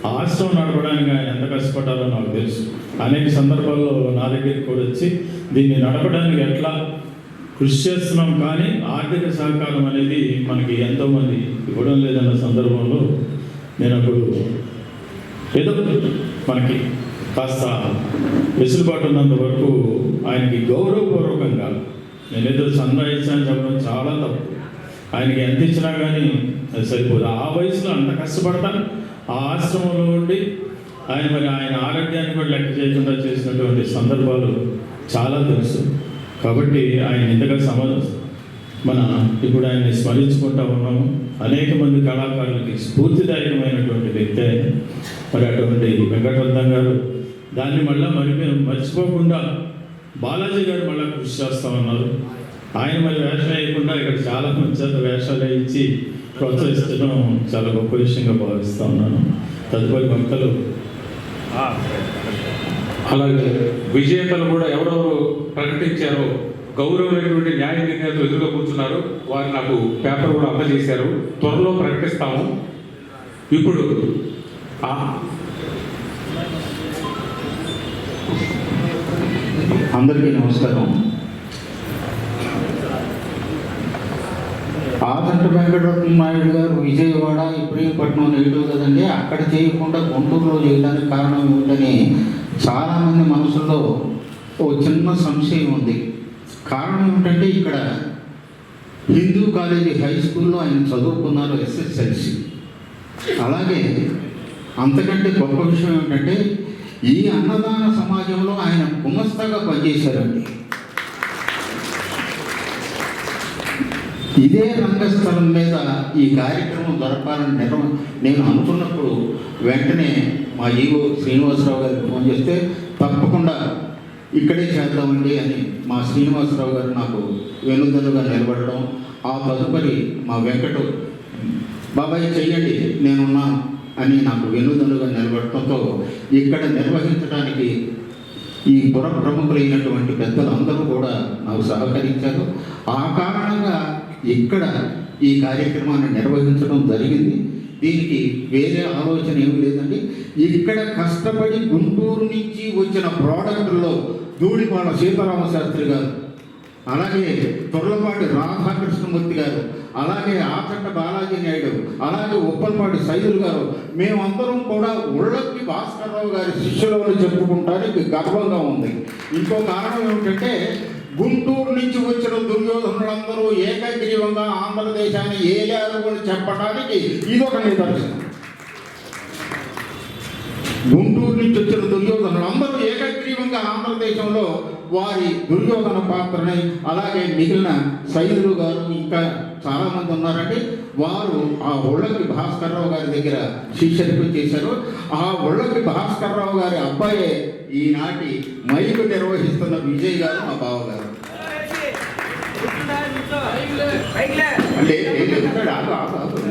ఆ ఆశ్రమం నడపడానికి ఆయన ఎంత కష్టపడ్డారో నాకు తెలుసు. అనేక సందర్భాల్లో నా దగ్గరికి కూడా వచ్చి దీన్ని నడపడానికి ఎట్లా కృషి చేస్తున్నాం, కానీ ఆర్థిక సహకారం అనేది మనకి ఎంతోమంది ఇవ్వడం లేదన్న సందర్భంలో నేను అప్పుడు ఏదో మనకి కాస్త వెసులుబాటు ఉన్నంత వరకు ఆయనకి గౌరవపూర్వకంగా నేనేదో చందా ఇచ్చాను చెప్పడం చాలా తప్పు. ఆయనకి ఎంత ఇచ్చినా కానీ అది సరిపోదు. ఆ వయసులో అంత కష్టపడతారు. ఆ ఆశ్రమంలో ఉండి ఆయన ఆరోగ్యాన్ని కూడా లెక్క చేయకుండా చేసినటువంటి సందర్భాలు చాలా తెలుసు. కాబట్టి ఆయన ఇంతగా మన ఇప్పుడు ఆయన్ని స్మరించుకుంటా ఉన్నాము. అనేక మంది కళాకారులకి స్ఫూర్తిదాయకమైనటువంటి వ్యక్తి ఆయన. మరి అటువంటి వెంకటరత్నం గారు దాన్ని మళ్ళీ మర్చిపోకుండా బాలాజీ గారు మళ్ళీ కృషి చేస్తూ ఉన్నారు. ఆయన మరి వేషం వేయకుండా ఇక్కడ చాలా మంచి వేషాలు ఇచ్చి ప్రోత్సహించడం చాలా గొప్ప విషయంగా భావిస్తూ ఉన్నాను. తదుపరి భక్తులు అలాగే విజేతలు కూడా ఎవరెవరు ప్రకటించారో గౌరవమైనటువంటి న్యాయ నిర్ణయాలు ఎదురుగా కూర్చున్నారు. వారు నాకు పేపర్ కూడా అందజేశారు. త్వరలో ప్రకటిస్తాము. ఇప్పుడు అందరికీ నమస్కారం. ఆదంట వెంకటరత్న నాయుడు గారు విజయవాడ ఇబ్రహీంపట్నం నేటివ్ కదండి, అక్కడ చేయకుండా గుంటూరులో చేయడానికి కారణం ఏమిటని చాలామంది మనసులో ఓ చిన్న సంశయం ఉంది. కారణం ఏమిటంటే ఇక్కడ హిందూ కాలేజీ హై స్కూల్లో ఆయన చదువుకున్నారు, SSLC. అలాగే అంతకంటే గొప్ప విషయం ఏమిటంటే ఈ అన్నదాన సమాజంలో ఆయన గుమస్తాగా పనిచేశారండి. ఇదే రంగస్థలం మీద ఈ కార్యక్రమం జరపాలని నేను అనుకున్నప్పుడు వెంటనే మా ఈవో శ్రీనివాసరావు గారికి ఫోన్ చేస్తే తప్పకుండా ఇక్కడే చేద్దామండి అని మా శ్రీనివాసరావు గారు నాకు వెనుదన్నుగా నిలబడడం, ఆ తదుపరి మా వెంకట బాబాయ్ చెయ్యండి నేనున్నాను అని నాకు వెనుదన్నుగా నిలబడటంతో ఇక్కడ నిర్వహించడానికి ఈ పుర ప్రముఖులైనటువంటి పెద్దలు అందరూ కూడా నాకు సహకరించారు. ఆ కారణంగా ఇక్కడ ఈ కార్యక్రమాన్ని నిర్వహించడం జరిగింది. దీనికి వేరే ఆలోచన ఏమి లేదండి. ఇక్కడ కష్టపడి గుంటూరు నుంచి వచ్చిన ప్రోడక్టుల్లో ధూళిపాల సీతారామ శాస్త్రి గారు, అలాగే తొర్లపాటి రాధాకృష్ణమూర్తి గారు, అలాగే ఆచంట బాలాజీ నాయుడు, అలాగే ఉప్పలపాటి సైదులు గారు, మేమందరం కూడా ఉళ్ళకి భాస్కర్రావు గారి శిష్యులను చెప్పుకుంటానికి గర్వంగా ఉంది. ఇంకో కారణం ఏమిటంటే గుంటూరు నుంచి వచ్చిన దుర్యోధనులందరూ ఏకగ్రీవంగా ఆంధ్రదేశాన్ని ఏలారు అని చెప్పడానికి ఇదొక నిదర్శనం. గుంటూరు నుంచి వచ్చిన దుర్యోధనులందరూ ఏకగ్రీవంగా ఆంధ్రదేశంలో వారి దుర్యోధన పాత్రని, అలాగే మిగిలిన సైదులు గారు ఇంకా చాలామంది ఉన్నారండి. వారు ఆ ఉళ్ళకి భాస్కర్రావు గారి దగ్గర శిష్యరికం చేశారు. ఆ ఉళ్ళకి భాస్కర్రావు గారి అబ్బాయే ఈనాటి మైకు నిర్వహిస్తున్న విజయ్ గారు, మా బావగారు.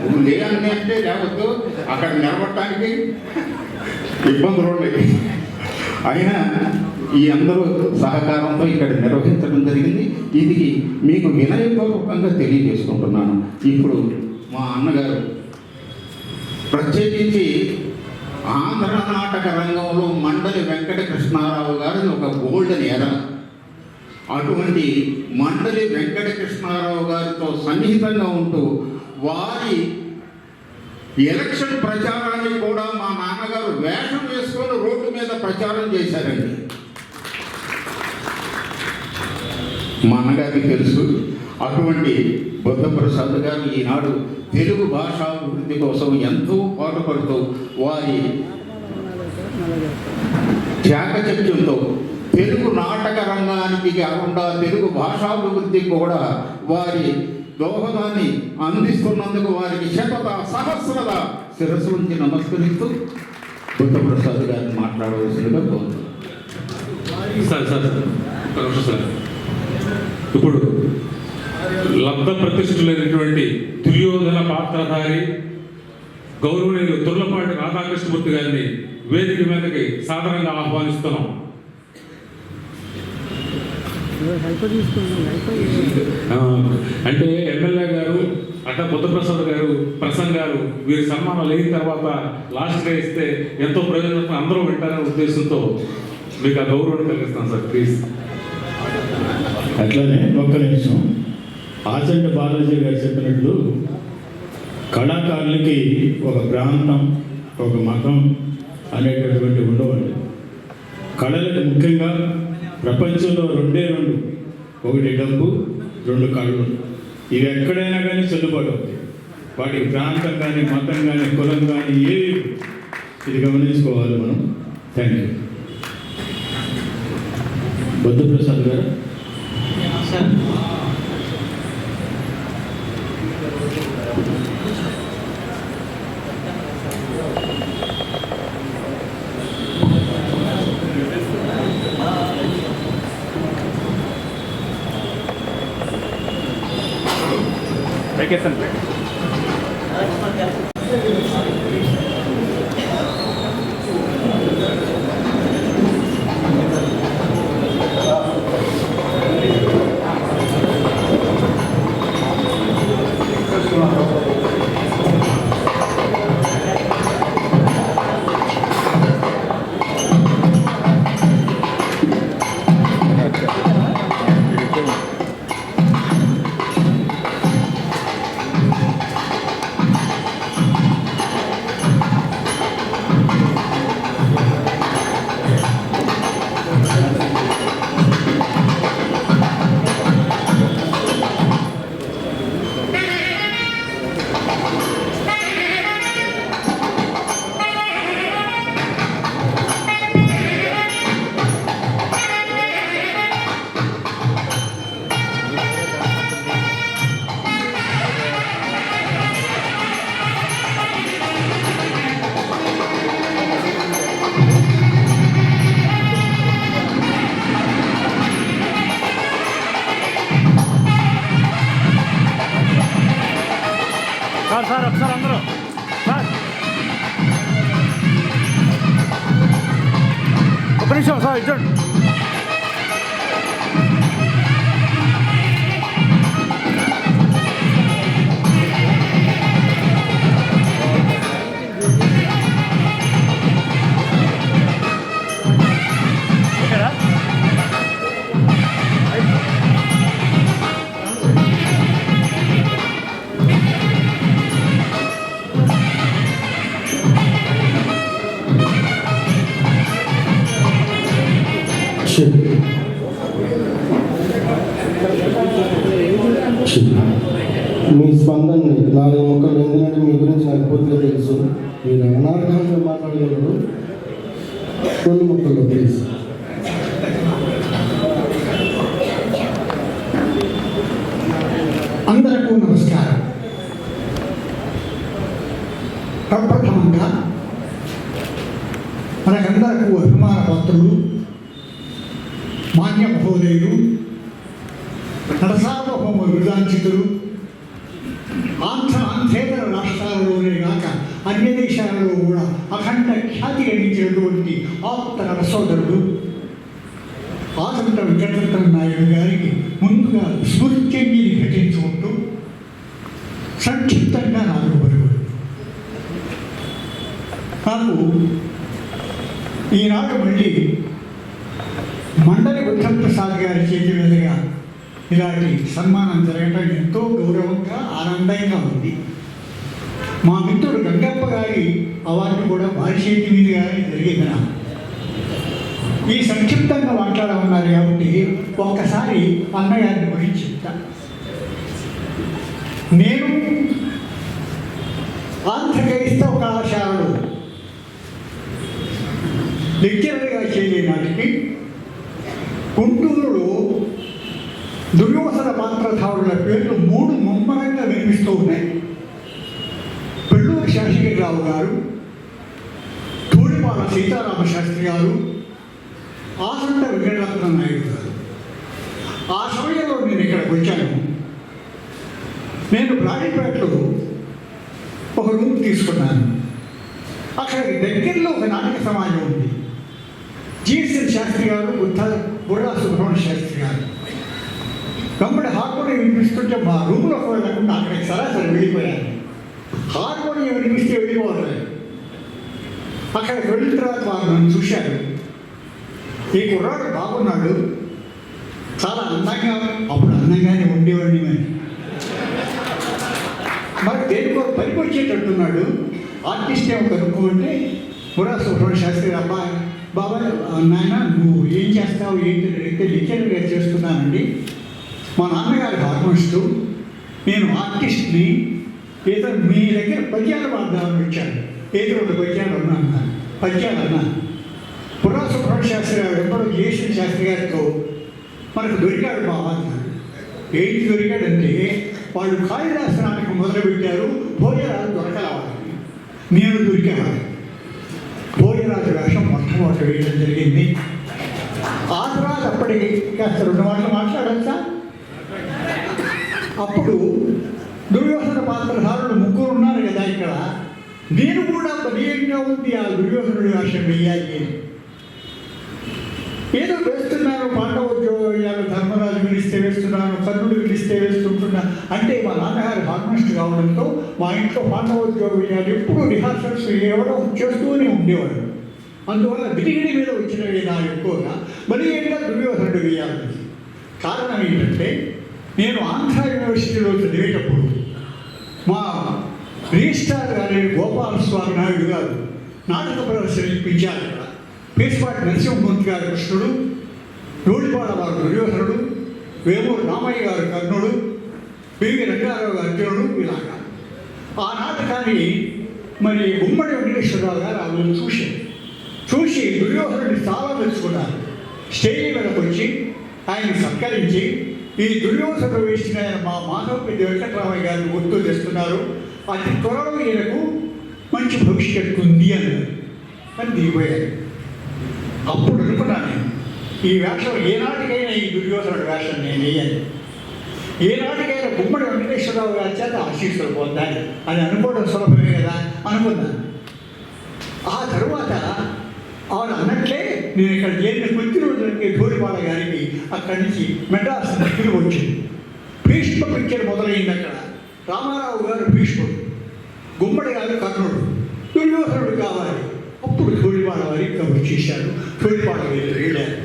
నువ్వు లేని అంటే లేవద్దు, అక్కడ నిలబడటానికి ఇబ్బందులు ఉన్నాయి. అయినా ఈ అందరూ సహకారంతో ఇక్కడ నిర్వహించడం జరిగింది. ఇది మీకు వినయపూర్వకంగా తెలియజేసుకుంటున్నాను. ఇప్పుడు మా అన్నగారు ప్రత్యేకించి ఆంధ్ర నాటక రంగంలో మండలి వెంకట కృష్ణారావు గారిని ఒక గోల్డెన్ ఎరా. అటువంటి మండలి వెంకట కృష్ణారావు గారితో సన్నిహితంగా ఉంటూ వారి ఎలక్షన్ ప్రచారానికి కూడా మా నాన్నగారు వేషం వేసుకొని రోడ్డు మీద ప్రచారం చేశారండి. మా అన్నగారికి తెలుసు. అటువంటి బుద్ధప్రసాద్ గారు ఈనాడు తెలుగు భాషా అభివృద్ధి కోసం ఎంతో పాటుపడుతూ వారి చాకచక్యంతో తెలుగు నాటక రంగానికి కాకుండా తెలుగు భాషాభివృద్ధికి కూడా వారి దోహదాన్ని అందిస్తున్నందుకు వారికి శతద సహస్రద శిరస్సు నుంచి నమస్కరిస్తూ బుద్ధప్రసాద్ గారిని మాట్లాడవలసిందిగా కోరుతున్నాను. సార్ ఇప్పుడు లబ్ధ ప్రతిష్ఠులైనటువంటి దుర్యోధన పాత్రధారి గౌరవనీయులు తొర్లపాటి రాధాకృష్ణమూర్తి గారిని వేదిక మీదకి సాధారణంగా ఆహ్వానిస్తున్నాం. అంటే ఎమ్మెల్యే గారు అట్లా బుద్ధప్రసాద్ గారు ప్రసంగాలు వీరి సన్మానాలు అయిన తర్వాత లాస్ట్గా ఇస్తే ఎంతో ప్రయోజనం అందరూ వింటారనే ఉద్దేశంతో మీకు ఆ గౌరవం కలిగిస్తాను సార్, ప్లీజ్. అట్లానే ఒక్క నిమిషం. ఆచంట బాలాజీ గారు చెప్పినట్లు కళాకారులకి ఒక ప్రాంతం, ఒక మతం అనేటటువంటి ఉండవండి. కళలకు ముఖ్యంగా ప్రపంచంలో రెండే రెండు, ఒకటి డబ్బు, రెండు కళ్ళు. ఇవి ఎక్కడైనా కానీ చెల్లుబాటు అవుతాయి. వాటికి ప్రాంతం కానీ మతం కానీ కులం కానీ ఏవి, ఇది గమనించుకోవాలి మనం. Thank you. బుద్ధప్రసాద్ గారు. సార్ ఒకసారి అందరూ సార్ ఒక నిమిషం సార్ ఇచ్చండి. మీ స్పందనని 4 ముక్కలు, ఎందుకంటే మీ గురించి నాకు పూర్తిగా తెలుసు. మీరు అనార్థంగా మాట్లాడగలరు. 2 ముక్కలు ప్లీజ్. అందరికీ నమస్కారం. ప్రప్రథమంగా మనకందరకు అభిమాన పాత్రులు, మాన్య మహోదయులు, నరసార్వభౌమ విధాంచితులు, ఆంధ్రేతర రాష్ట్రాలలోనే కాక అన్య దేశాలలో కూడా అఖండ ఖ్యాతి గడించినటువంటి ఆప్త నరసోదరుడు ఆచంట వెంకటరత్న నాయుడు గారికి ముందుగా స్మృత్యంగిని ఘటించుకుంటూ సంక్షిప్తంగా 4 పరుగులు. నాకు ఈనాడు మళ్ళీ మండలి బుద్ధప్రసాద్ గారి చేతి మీదుగా ఇలాంటి సన్మానం జరగటం ఎంతో గౌరవంగా, ఆనందంగా ఉంది. మా మిత్రుడు గంగప్ప గారి అవార్డు కూడా వారి చేతి మీదుగానే జరిగింది. నాకు ఈ సంక్షిప్తంగా మాట్లాడమన్నారు కాబట్టి ఒక్కసారి అన్నగారిని గురించి చెప్తా. నేను ఆంధ్ర క్రైస్తవ కళాశాలలో లెక్చరర్గా చేరే నాటికి గుంటూరులో దుర్యోధన పాత్రధారుల పేర్లు 3 ముమ్మరంగా వినిపిస్తూ ఉన్నాయి. పెళ్ళూరు శాస్త్రిరావు గారు, ధూళిపాల సీతారామ శాస్త్రి గారు, ఆచంట వెంకటరత్న నాయుడు గారు. ఆ సమయంలో నేను ఇక్కడికి వచ్చాను. నేను బ్రాడీపేటలో ఒక రూమ్ తీసుకున్నాను. అక్కడికి దగ్గరలో ఒక నాటక సమాజం ఉంది. జిఎస్ఎన్ శాస్త్రి గారు, బుర్రా సుబ్రహ్మణ్య శాస్త్రి గారు. కమ్మడి హార్మోనియం వినిపిస్తుంటే మా రూమ్లో వెళ్ళకుండా అక్కడికి సరాసరి వెళ్ళిపోయాను. హార్మోనియం వినిపిస్తే వెళ్ళిపోవాలి. అక్కడికి వెళ్ళిన తర్వాత వారు నన్ను చూశారు. ఈ కుర్రాడు బాగున్నాడు, చాలా అందంగా, అప్పుడు అందంగానే ఉండేవాడిని. మరి దేనికో పనికి వచ్చేటట్టున్నాడు. ఆర్టిస్ట్ ఏమో కనుక్కోమంటే బుర్రా సుబ్రహ్మణ్య శాస్త్రి బాబాయ్ నాయన నువ్వు ఏం చేస్తావు ఏంటి అంటే లెక్చరర్గా చేస్తున్నానండి. మా నాన్నగారు హార్మోనిస్టు, నేను ఆర్టిస్ట్ని. ఏదో మీ దగ్గర పద్యాలు వాద్దామని వచ్చాను. ఏదో 2 పద్యాలు అన్నాను. పద్యాలు అన్నాను. బుర్రా సుబ్రహ్మణ్య శాస్త్రి గారు ఎప్పుడో జేసిన శాస్త్రి గారితో మనకు దొరికాడు బాబా అన్నాడు. ఏంటి దొరికాడంటే వాళ్ళు కాళిదాస నాటకం మొదలుపెట్టారు. భోజరాజు దొరకరావాలి, నేను దొరికేవాడు. భోజరాజు వేషం మొట్టమొదటి వేయడం జరిగింది. ఆ తర్వాత అప్పటికి కాస్త 2 మాటలు మాట్లాడచ్చా. అప్పుడు దుర్యోధన పాత్రధారులు 3 ఉన్నారు కదా ఇక్కడ. నేను కూడా బలీయంగా ఉంది ఆ దుర్యోధనుడి వేషం వేయాలి అని. ఏదో వేస్తున్నాను, పాండవోద్యోగాలు ధర్మరాజు పిలిస్తే వేస్తున్నాను, కర్ణుడు పిలిస్తే వేస్తుంటున్నా. అంటే మా నాన్నగారు హార్మోనిస్ట్ కావడంతో మా ఇంట్లో పాండవోద్యోగం వేయాలి. ఎప్పుడు రిహార్సల్స్ ఎవరో చేస్తూనే ఉండేవాడు. అందువల్ల బిరిగిడి మీద వచ్చినవి నా ఎక్కువగా బలీయంగా దుర్యోధనుడు వేయాలి. కారణం ఏంటంటే నేను ఆంధ్ర యూనివర్సిటీలో చదివేటప్పుడు మా రిజిస్ట్రార్ గారి గోపాలస్వామి నాయుడు గారు నాటక ప్రదర్శన ఇప్పించారు. అక్కడ పేస్పాటి నరసింహమూర్తి గారు కృష్ణుడు, ధూళిపాడ వారు దుర్యోధనుడు, వేమూరు రామయ్య గారు కర్ణుడు, పివి రంగారావు గారు అర్జునుడు. ఇలాగా ఆ నాటకాన్ని మరి గుమ్మడి వెంకటేశ్వరరావు గారు ఆమెను చూసి దుర్యోధనుడిని చాలా మెచ్చుకున్నారు. స్టేజీ మీదకి వచ్చి ఆయన సత్కరించి ఈ దుర్యోధనుడు వేసిన మా మాధవపల్లి వెంకటరామయ్య గారిని గుర్తు చేస్తున్నారు. అతి త్వరలో ఈయనకు మంచి భవిష్యత్తు ఉంది అన్నారు. అని దిగిపోయారు. అప్పుడు అనుకున్నాను, ఈ వేషం ఏనాటికైనా ఈ దుర్యోధనుడి వేషం నేను వేయాలి. ఏనాటికైనా గుమ్మడి వెంకటేశ్వరరావు గారి చేత ఆశీస్సులు పొందాలి అని అనుకోవడం సులభమే కదా అనుకున్నాను. ఆ తరువాత ఆవిడ అన్నట్లే నేను ఇక్కడ చేరిన కొద్ది రోజులకి ధూళిపాల గారికి అక్కడి నుంచి మెడ్రాస్ తిరిగి వచ్చింది. భీష్మ పిక్చర్ మొదలైంది. అక్కడ రామారావు గారు భీష్ముడు, గుమ్మడి గారు కర్ణుడు, దుర్యోధనుడు కావాలి. అప్పుడు ధూళిపాల వారికి వచ్చేసారు. ధూళిపాల వెళ్ళారు.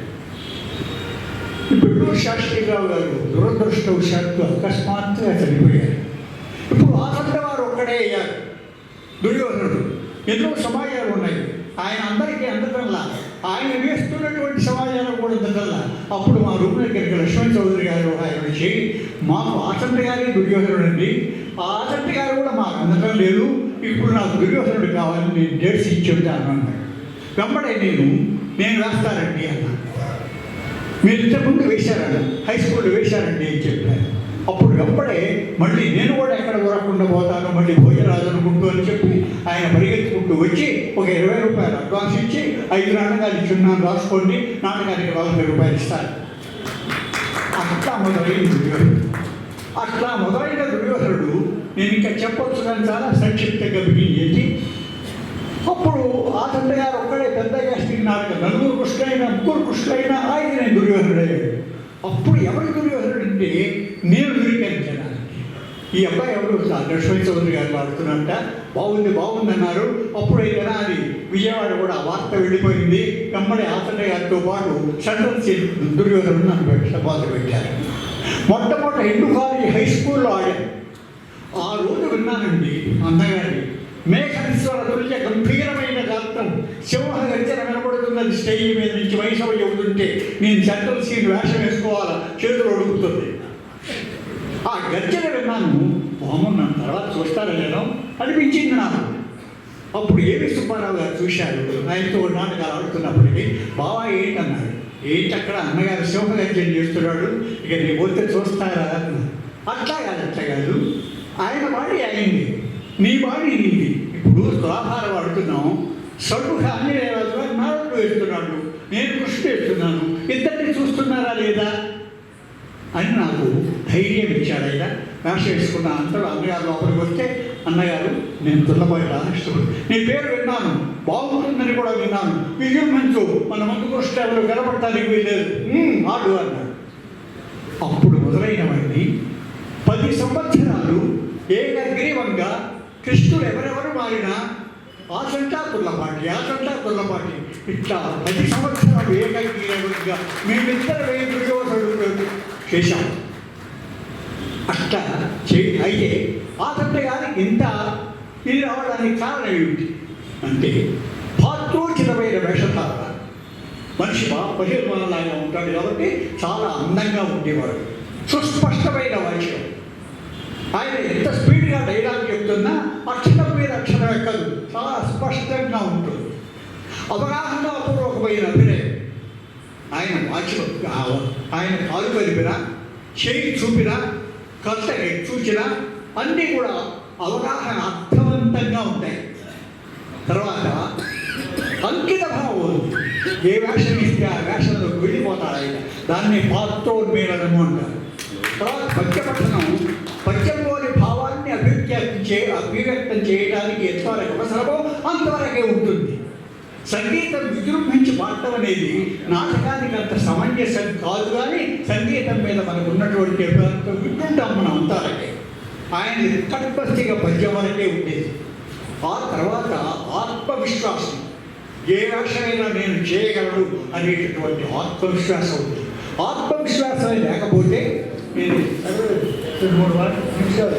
ఇప్పుడు శాస్త్రిరావు గారు దురదృష్టవశాత్తు అకస్మాత్తుగా చనిపోయారు. ఇప్పుడు ఆచంట వారు ఒక్కడే అయ్యారు దుర్యోధనుడు. ఎన్నో సమాజాలు ఉన్నాయి. ఆయన అందరికీ అందటంలా ఆయన వేస్తున్నటువంటి సమాజాలు కూడా దగ్గర అప్పుడు మా రూమ్ దగ్గరికి లక్ష్మణ్ చౌదరి గారు ఆయన వచ్చి మాకు ఆచంట గారి దుర్యోధనుడు అండి, ఆ ఆచంట గారు కూడా మాకు అందడం లేదు, ఇప్పుడు నాకు దుర్యోధనుడు కావాలని నేను డేట్స్ ఇచ్చి ఉంటాను అన్నాడు. వెంబడే నేను వేస్తానండి అన్నాను. మీరు ఇంతకుముందు వేశారండి, హై స్కూల్లో వేశారండి అని చెప్పాను. అప్పుడు వెంబడే మళ్ళీ నేను కూడా ఎక్కడ దొరకకుండా పోతాను, మళ్ళీ భోజరాజు అనుకుంటూ అని చెప్పి ఆయన పరిగెత్తుకుంటూ వచ్చి ఒక 20 రూపాయలు అడ్వాన్స్ ఇచ్చి 5 నాటకాలు ఇచ్చున్నాను, రాసుకోండి, నాటకానికి 40 రూపాయలు ఇస్తాను. అట్లా మొదలైన దుర్యోధనుడు. అట్లా మొదలైన దుర్యోధనుడు నేను ఇంకా చెప్పొచ్చు కానీ చాలా సంక్షిప్తంగా బిగించేసి, అప్పుడు ఆ తండ్రి గారు ఒక్కడే పెద్దగా నాటకం 4 కృష్ణులైనా 3 కృష్ణులైనా ఆయన దుర్యోధనుడయ్యాడు. అప్పుడు ఎవరి దుర్యోధనుడు అంటే నేను దొరికాను జనానికి. ఈ అబ్బాయి ఎవరు లక్ష్మణ్ చౌదరి గారు వాడుతున్నట్ట, బాగుంది అన్నారు. అప్పుడైతే అది విజయవాడ కూడా ఆ వార్త వెళ్ళిపోయింది. వెంబడి ఆతన్న గారితో పాటు సెంట్రల్ సీట్ దుర్యోధనుడు నన్ను మొదలు పెట్టారు. మొట్టమొదటి ఎండుకాలి హై స్కూల్లో ఆడాను. ఆ రోజు విన్నానండి అన్నగారి మేఘనిస్వర తుల్య గంభీరమైన గాత్రం, సింహ గర్జన వినపడుతున్నది స్టేజ్ మీద నుంచి వైష్ణవ చెబుతుంటే నేను సెంట్రల్ సీట్ వేషం వేసుకోవాలా, చేతులు అడుగుతుంది. ఆ గర్జన విన్నాను, బాగున్నా తర్వాత చూస్తారో అనిపించింది నాకు. అప్పుడు ఏవి సుబ్బారావు గారు చూశారు, ఆయనతో నాటకాలు ఆడుతున్నప్పటికీ బావా ఏంటన్నారు. ఏంటి అక్కడ అన్నగారు సింహ గర్జన చేస్తున్నాడు, ఇక నీ పోతే చూస్తారా అన్నారు. అట్లా కాదు, ఆయన బాడీ అయింది, నీ బాడీ నీది. ఇప్పుడు తులాభార వాడుతున్నాం, సడుగా అన్ని రాజు గారు నాలుగు వేస్తున్నాడు, నేను కృషి చేస్తున్నాను, ఇద్దరిని చూస్తున్నారా లేదా అని నాకు ధైర్యం ఇచ్చాడు. ఆయన వేష వేసుకున్న అంతలో అన్నగారు లోపలికి వస్తే, అన్నగారు నేను తుల్లబాయి రాష్ట్రుడు, నీ పేరు విన్నాను, బాగుంటుందని కూడా విన్నాను, విజృంభించు, మన ముందు కృష్ణ ఎవరు కనపడటానికి వీల్లేదు, ఆడు అన్నాడు. అప్పుడు మొదలైనవన్నీ 10 సంవత్సరాలు ఏకగ్రీవంగా కృష్ణుడు ఎవరెవరు మారినా ఆచంటా తుల్లపాటి ఇట్లా 10 సంవత్సరాలు ఏకగ్రీవంగా మేమిద్దరు దుర్యోధనుడు చేశాం. అట్లా అయితే ఆచంట గారికి ఇంత ఇది రావడానికి కారణం ఏమిటి అంటే, పాత్రోచితమైన వేషధారణ. మనిషి బహిర్మలాగా ఉంటాడు కాబట్టి చాలా అందంగా ఉండేవాడు, సుస్పష్టమైన వాక్యం. ఆయన ఎంత స్పీడ్గా డైలాగ్ చెప్తున్నా అక్షరం మీద అక్షరం ఎక్కదు, చాలా స్పష్టంగా ఉంటుంది. అవగాహనాపూర్వకమైన అభినయం. ఆయన వాక్యం, ఆయన కాలు కలిపినా, చేయి చూపినా, కళ్ళ చూచినా అన్నీ కూడా అవగాహన అర్థవంతంగా ఉంటాయి. తర్వాత అంకిత భావం ఉంది. ఏ వేషం ఇస్తే ఆ వేషంలోకి వెళ్ళిపోతాడు ఆయన, దాన్ని పాత్రోన్మేళనము అంటారు. తర్వాత పద్యపఠనం, పద్యంలోని భావాన్ని అభివ్యక్తం చేయడానికి ఎంతవరకు అవసరమో అంతవరకే ఉంటుంది. సంగీతం విజృంభించి పాడటం అనేది నాటకానికి అంత సమంజసం కాదు, కానీ సంగీతం మీద మనకు ఉన్నటువంటి వింటుంటాం మనం అంతవరకే. ఆయన కట్పస్తిగా పద్యం వరకే ఉండేది. ఆ తర్వాత ఆత్మవిశ్వాసం, ఏ వేషమైనా నేను చేయగలను అనేటటువంటి ఆత్మవిశ్వాసం ఉంది. ఆత్మవిశ్వాసం లేకపోతే నేను 3 నిమిషాలు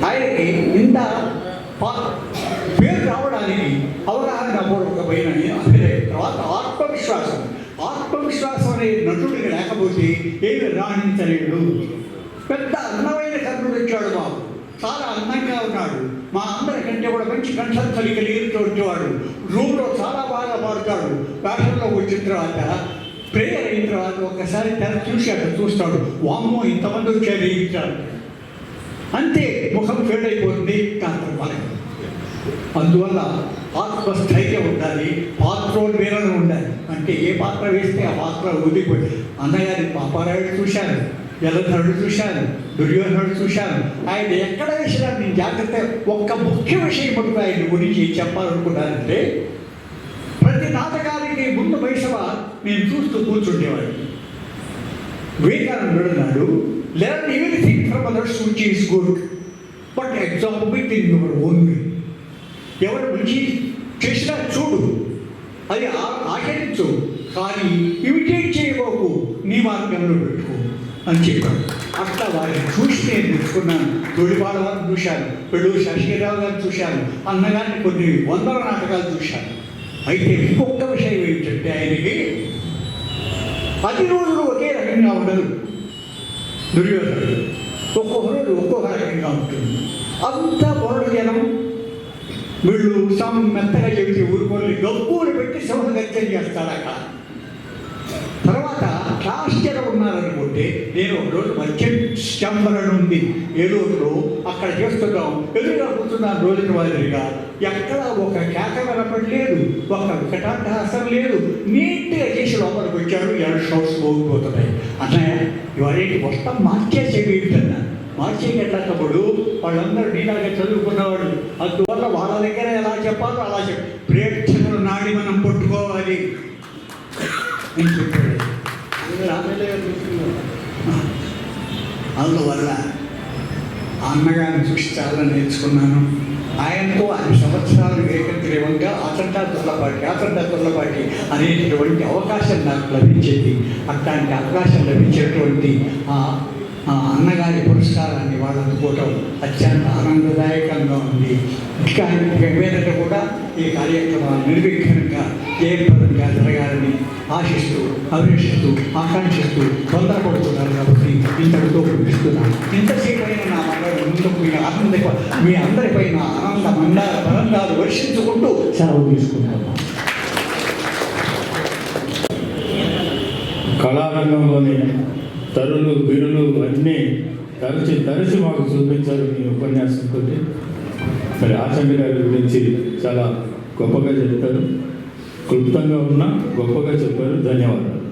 ఆయనకి ఇంత పేరు రావడానికి అవగాహన పూర్వకమైన అభినయం. తర్వాత ఆత్మవిశ్వాసం అనే నటుడికి లేకపోతే ఏమి రాణించలేడు. పెద్ద అందమైన కర్ణుడు వచ్చాడు బాబు, చాలా అందంగా ఉన్నాడు, మా అందరికంటే కూడా మంచి కంఠం కలిగినటువంటి వాడు, రూమ్లో చాలా బాగా పాడుతాడు. వేషంలో వచ్చిన తర్వాత ప్రేయర్ అయిన తర్వాత ఒక్కసారి తెర చూస్తాడు, వామ్మో ఇంతమంది వచ్చారు ఇచ్చాడు, అంతే ముఖం ఫేడ్ అయిపోతుంది కాంతం మనకి. అందువల్ల ఆత్మస్థైర్యం ఉండాలి, పాత్రోన్మేళనం ఉండాలి. అంటే ఏ పాత్ర వేస్తే ఆ పాత్ర ఊదిపోయి. అన్నగారి పాపారాయుడు చూశాను, జలధరుడు చూశాను, దుర్యోధనుడు చూశాను. ఆయన ఎక్కడ వేసినా నేను జాగ్రత్త. ఒక్క ముఖ్య విషయం పడుతూ ఆయన గురించి చెప్పాలనుకున్నానంటే, ప్రతి నాటకానికి ముందు వైసవ నేను చూస్తూ కూర్చుండేవాడిని. వివేకానందుడు అన్నాడు, learn everything from others which is good, but example it in your own way. ఎవరు మంచి చేసినా చూడు, అది ఆచరించు, కానీ ఇమిటేట్ చేయబోకు, నీ మార్గంలో పెట్టుకో. అని చెప్పాడు. అట్లా వారిని చూసి నేను తెలుసుకున్నాను. తొలిపాడ వారిని చూశాను, పెళ్ళూరు శశిరావు గారిని చూశాను, అన్నగారిని కొన్ని వందల నాటకాలు చూశాను. అయితే ఇంకొక విషయం ఏమిటంటే ఆయనకి 10 రోజులు ఒకే రకంగా ఉండదు దుర్యోధనుడు. ఒక్కొక్క రోజు ఒక్కొక్క రకంగా ఉంటుంది. అంతా పొరడు జనం వీళ్ళు మెత్తగా చెబితే ఊరుకోని గబ్బులు పెట్టి సింహగత్యం చేస్తాడు అక్కడ. తర్వాత క్లాస్ జనం ఉన్నారనుకుంటే నేను ఒకరోజు మధ్యంబరణ ఉంది ఏలూరులో, అక్కడ చేస్తున్నాం. ఎదురుగా కూర్చున్నాను రోజుల మాదిరిగా. ఎక్కడ ఒక కేక వినపడలేదు, ఒక వికటాటహాసం లేదు. నీట్గా చేసి లోపలికి వచ్చారు. 2 షోస్ పోగిపోతున్నాయి. అన్నయ్య ఇవాళేంటి మొత్తం మార్చేసేవి ఏంటన్నా? మార్చేయగట్ల తమ్ముడు, వాళ్ళందరూ నీలాగా చదువుకున్నవాళ్ళు, అందువల్ల వాళ్ళ దగ్గర ఎలా చెప్పాలో అలా ప్రేక్షకుల నాడి మనం పట్టుకోవాలి అని చెప్పాడు. అందువల్ల అన్నగారిని చూసి చాలా నేర్చుకున్నాను. ఆయనతో 5 సంవత్సరాలు ఏకగ్రీవంగా అతంటా తుర్లపాటి అనేటటువంటి అవకాశం నాకు లభించేది. అట్లాంటి అవకాశం లభించేటువంటి అన్నగారి పురస్కారాన్ని వాళ్ళు అందుకోవటం అత్యంత ఆనందదాయకంగా ఉంది. ఇంకా మీదట కూడా ఈ కార్యక్రమాలు నిర్విఘ్నంగా జయప్రదంగా జరగాలని ఆశిస్తూ, అభిలషిస్తూ, ఆకాంక్షిస్తూ తొందరపడుతున్నారు. కాబట్టి ఇంతటితో ముగిస్తున్నాను. ఇంతసేపు అయిన నా ముందుకు మీ అందరిపైన ఆనంద మందాలు వర్షించుకుంటూ సెలవు తీసుకుంటున్నాను. కళారంగంలోని తరులు బిరులు అన్నీ తరచి మాకు చూపించారు మీ ఉపన్యాసంతో. మరి ఆచండి గారి గురించి చాలా గొప్పగా చెప్తారు. క్లుప్తంగా ఉన్నా గొప్పగా చెప్పారు. ధన్యవాదాలు.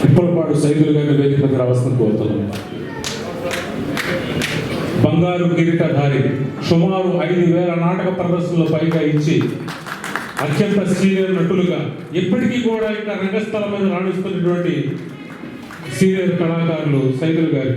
ఇప్పటిపాటు సైదులు గారి వేదిక రావాల్సిన కోరుతున్నాం. బంగారు కిరీటధారి, సుమారు 5,000 నాటక ప్రదర్శనలు పైగా ఇచ్చి అత్యంత సీనియర్ నటులుగా ఇప్పటికీ కూడా ఇక్కడ రంగస్థలం మీద రాణిస్తున్నటువంటి సీనియర్ కళాకారులు సైదులు గారు.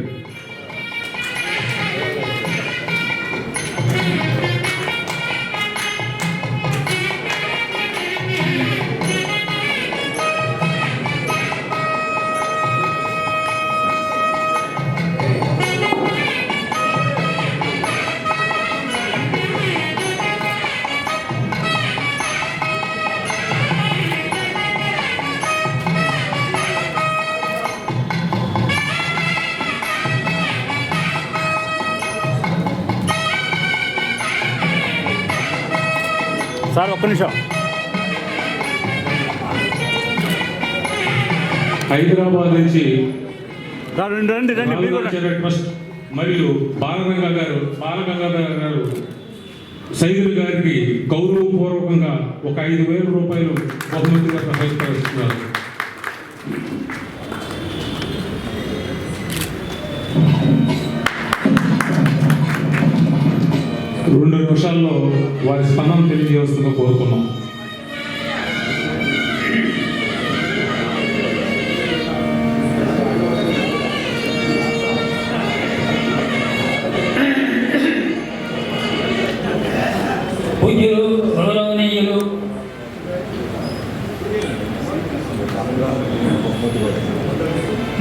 సార్ ఒక్క నిమిషం. హైదరాబాద్ నుంచి రండి ట్రస్ట్ మరియు బాలగంగాధర్ గారు సైదులు గారికి గౌరవపూర్వకంగా ఒక 5,000 రూపాయలు బహుమతిగా ప్రవేశిస్తున్నారు. రెండు నిమిషాల్లో వారి స్పందన తెలియజేస్తుందో కోరుతున్నాం. పూజ్యులు, గౌరవనీయులు,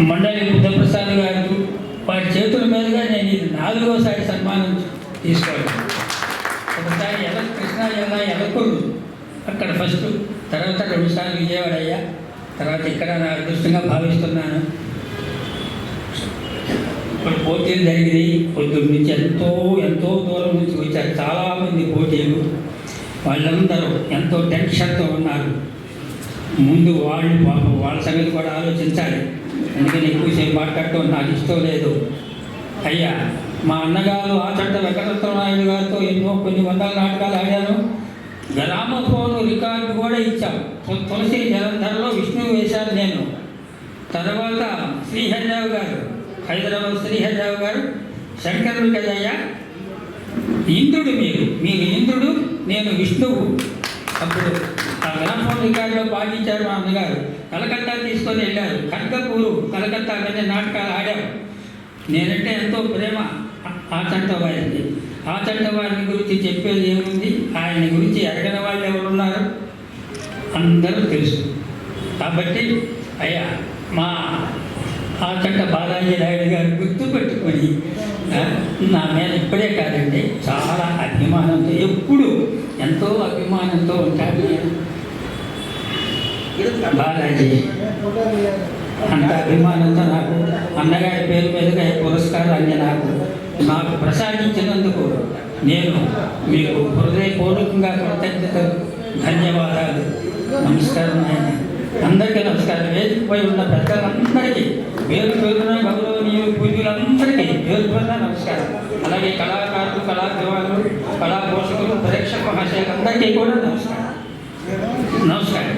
మండలి బుద్ధప్రసాద్ గారు వారి చేతుల మీదుగా నేను ఇది 4వసారి సన్మానం తీసుకోవాలి. ఒకసారి కృష్ణా జిల్లా ఎలకూరు, అక్కడ ఫస్ట్, తర్వాత 2 సార్లు విజయవాడ అయ్యా, తర్వాత ఇక్కడ నా అదృష్టంగా భావిస్తున్నాను. ఇప్పుడు పోటీలు జరిగినాయి. పొద్దున్న నుంచి ఎంతో దూరం నుంచి వచ్చారు చాలామంది పోటీలు. వాళ్ళందరూ ఎంతో టెన్షన్తో ఉన్నారు. ముందు వాళ్ళు పాపం వాళ్ళ సంగతి కూడా ఆలోచించాలి. అందుకని ఎక్కువసేపు మాట్లాడటం నాకు ఇష్టం లేదు. అయ్యా, మా అన్నగారు ఆచంట వెంకటరత్ననాయుడు గారితో కొన్ని వందల నాటకాలు ఆడాను. గ్రామఫోన్ రికార్డు కూడా ఇచ్చాం. తులసి జలంధరలో విష్ణువు వేశాను నేను. తర్వాత శ్రీహరిరావు గారు, హైదరాబాద్ శ్రీహరిరావు గారు, శంకరుడు కదయ్యా, ఇంద్రుడు మీరు ఇంద్రుడు, నేను విష్ణువు. అప్పుడు ఆ గ్రామఫోన్ రికార్డులో పాటించారు మా అన్నగారు. కలకత్తా తీసుకొని వెళ్ళారు. ఖడ్గపూరు, కలకత్తా అనే నాటకాలు ఆడాము. నేనంటే ఎంతో ప్రేమ ఆచంట వారికి. ఆచంట వారిని గురించి చెప్పేది ఏముంది? ఆయన గురించి ఎరగని వాళ్ళు ఎవరున్నారు? అందరూ తెలుసు. కాబట్టి అయ్యా మా ఆచంట బాలాజీ నాయుడు గారు గుర్తుపెట్టుకొని నా మీద ఇప్పుడే కాదండి చాలా అభిమానంతో, ఎప్పుడు ఎంతో అభిమానంతో ఉంటాను నేను. బాలాజీ అంత అభిమానంతో నాకు అన్నగారి పేరు మీదుగా ఈ పురస్కారాన్ని నాకు ప్రసాదించినందుకు నేను మీకు హృదయపూర్వకంగా కృతజ్ఞతలు, ధన్యవాదాలు. నమస్కారం ఆయన. అందరికీ నమస్కారం. వేదికపై ఉన్న పెద్దలందరికీ పేరు పేరున గౌరవనీయులు పూజలందరికీ పేరు పేరున నమస్కారం. అలాగే కళాకారులు, కళాభిమానులు, కళా పోషకులు, ప్రేక్షక మహాశయులందరికీ కూడా నమస్కారం. నమస్కారం.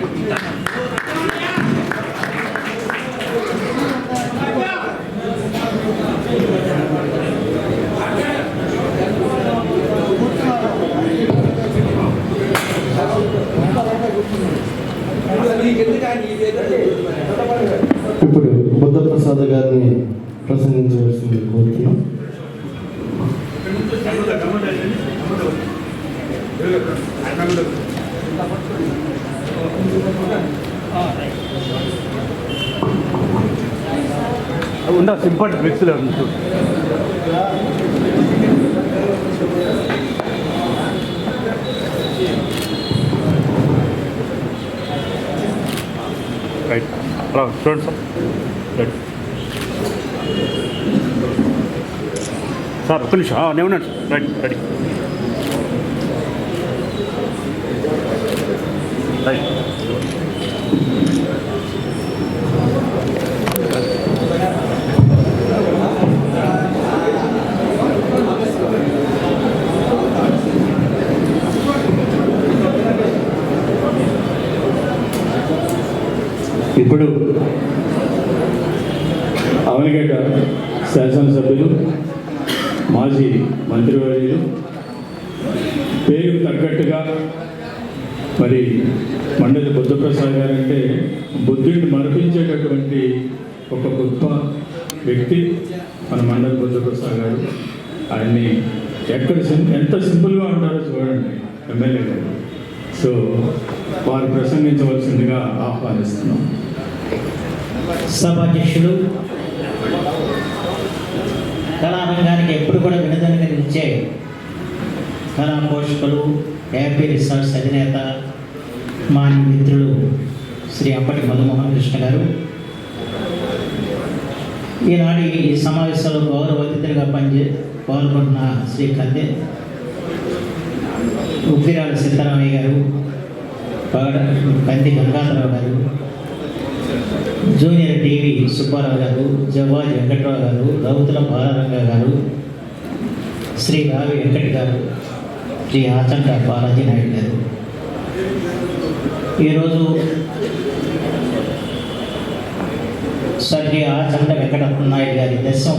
ఇప్పుడు బుద్ధప్రసాద్ గారిని ప్రసంగించవలసింది కోరుతున్నాం. ఉందా సింపల్ మిక్స్లో ఉంది. రైట్ చూడండి సార్. రైట్ సార్ ఒక్క నిమిషం నేను ఉన్నాను సార్. Right ready right. ఇప్పుడు అవనిగడ్డ శాసనసభ్యులు, మాజీ మంత్రివర్యులు పేరు తగ్గట్టుగా మరి మండలి బుద్ధప్రసాద్ గారు అంటే బుద్ధుడిని మరపించేటటువంటి ఒక గొప్ప వ్యక్తి మన మండలి బుద్ధప్రసాద్ గారు. ఆయన్ని ఎక్కడ ఎంత సింపుల్గా ఉంటారో చూడండి ఎమ్మెల్యే గారు. సో వారు ప్రసంగించవలసిందిగా ఆహ్వానిస్తున్నాం. సభాధ్యక్షులు, కళారంగానికి ఎప్పుడు కూడా వినోదంగా నిలిచే కళా పోషకులు, హ్యాపీ రిసార్ట్స్ అధినేత మా మిత్రులు శ్రీ అంపటి మధుమోహన్ కృష్ణ గారు, ఈనాడు ఈ సమావేశంలో గౌరవ అతిథులుగా పాల్గొంటున్న శ్రీ ఉప్పిరాల సీతారామయ్య గారు, కంది గంగాధరరావు గారు, జూనియర్ టీవీ సుబ్బారావు గారు, జవ్వాజి వెంకట్రావు గారు, రౌతుల బాలరంగ గారు, శ్రీ రావి వెంకట్ గారు, శ్రీ ఆచంట బాలాజీ నాయుడు గారు. ఈరోజు స్వర్గీయ ఆచంట వెంకటరత్న నాయుడు గారి దశమ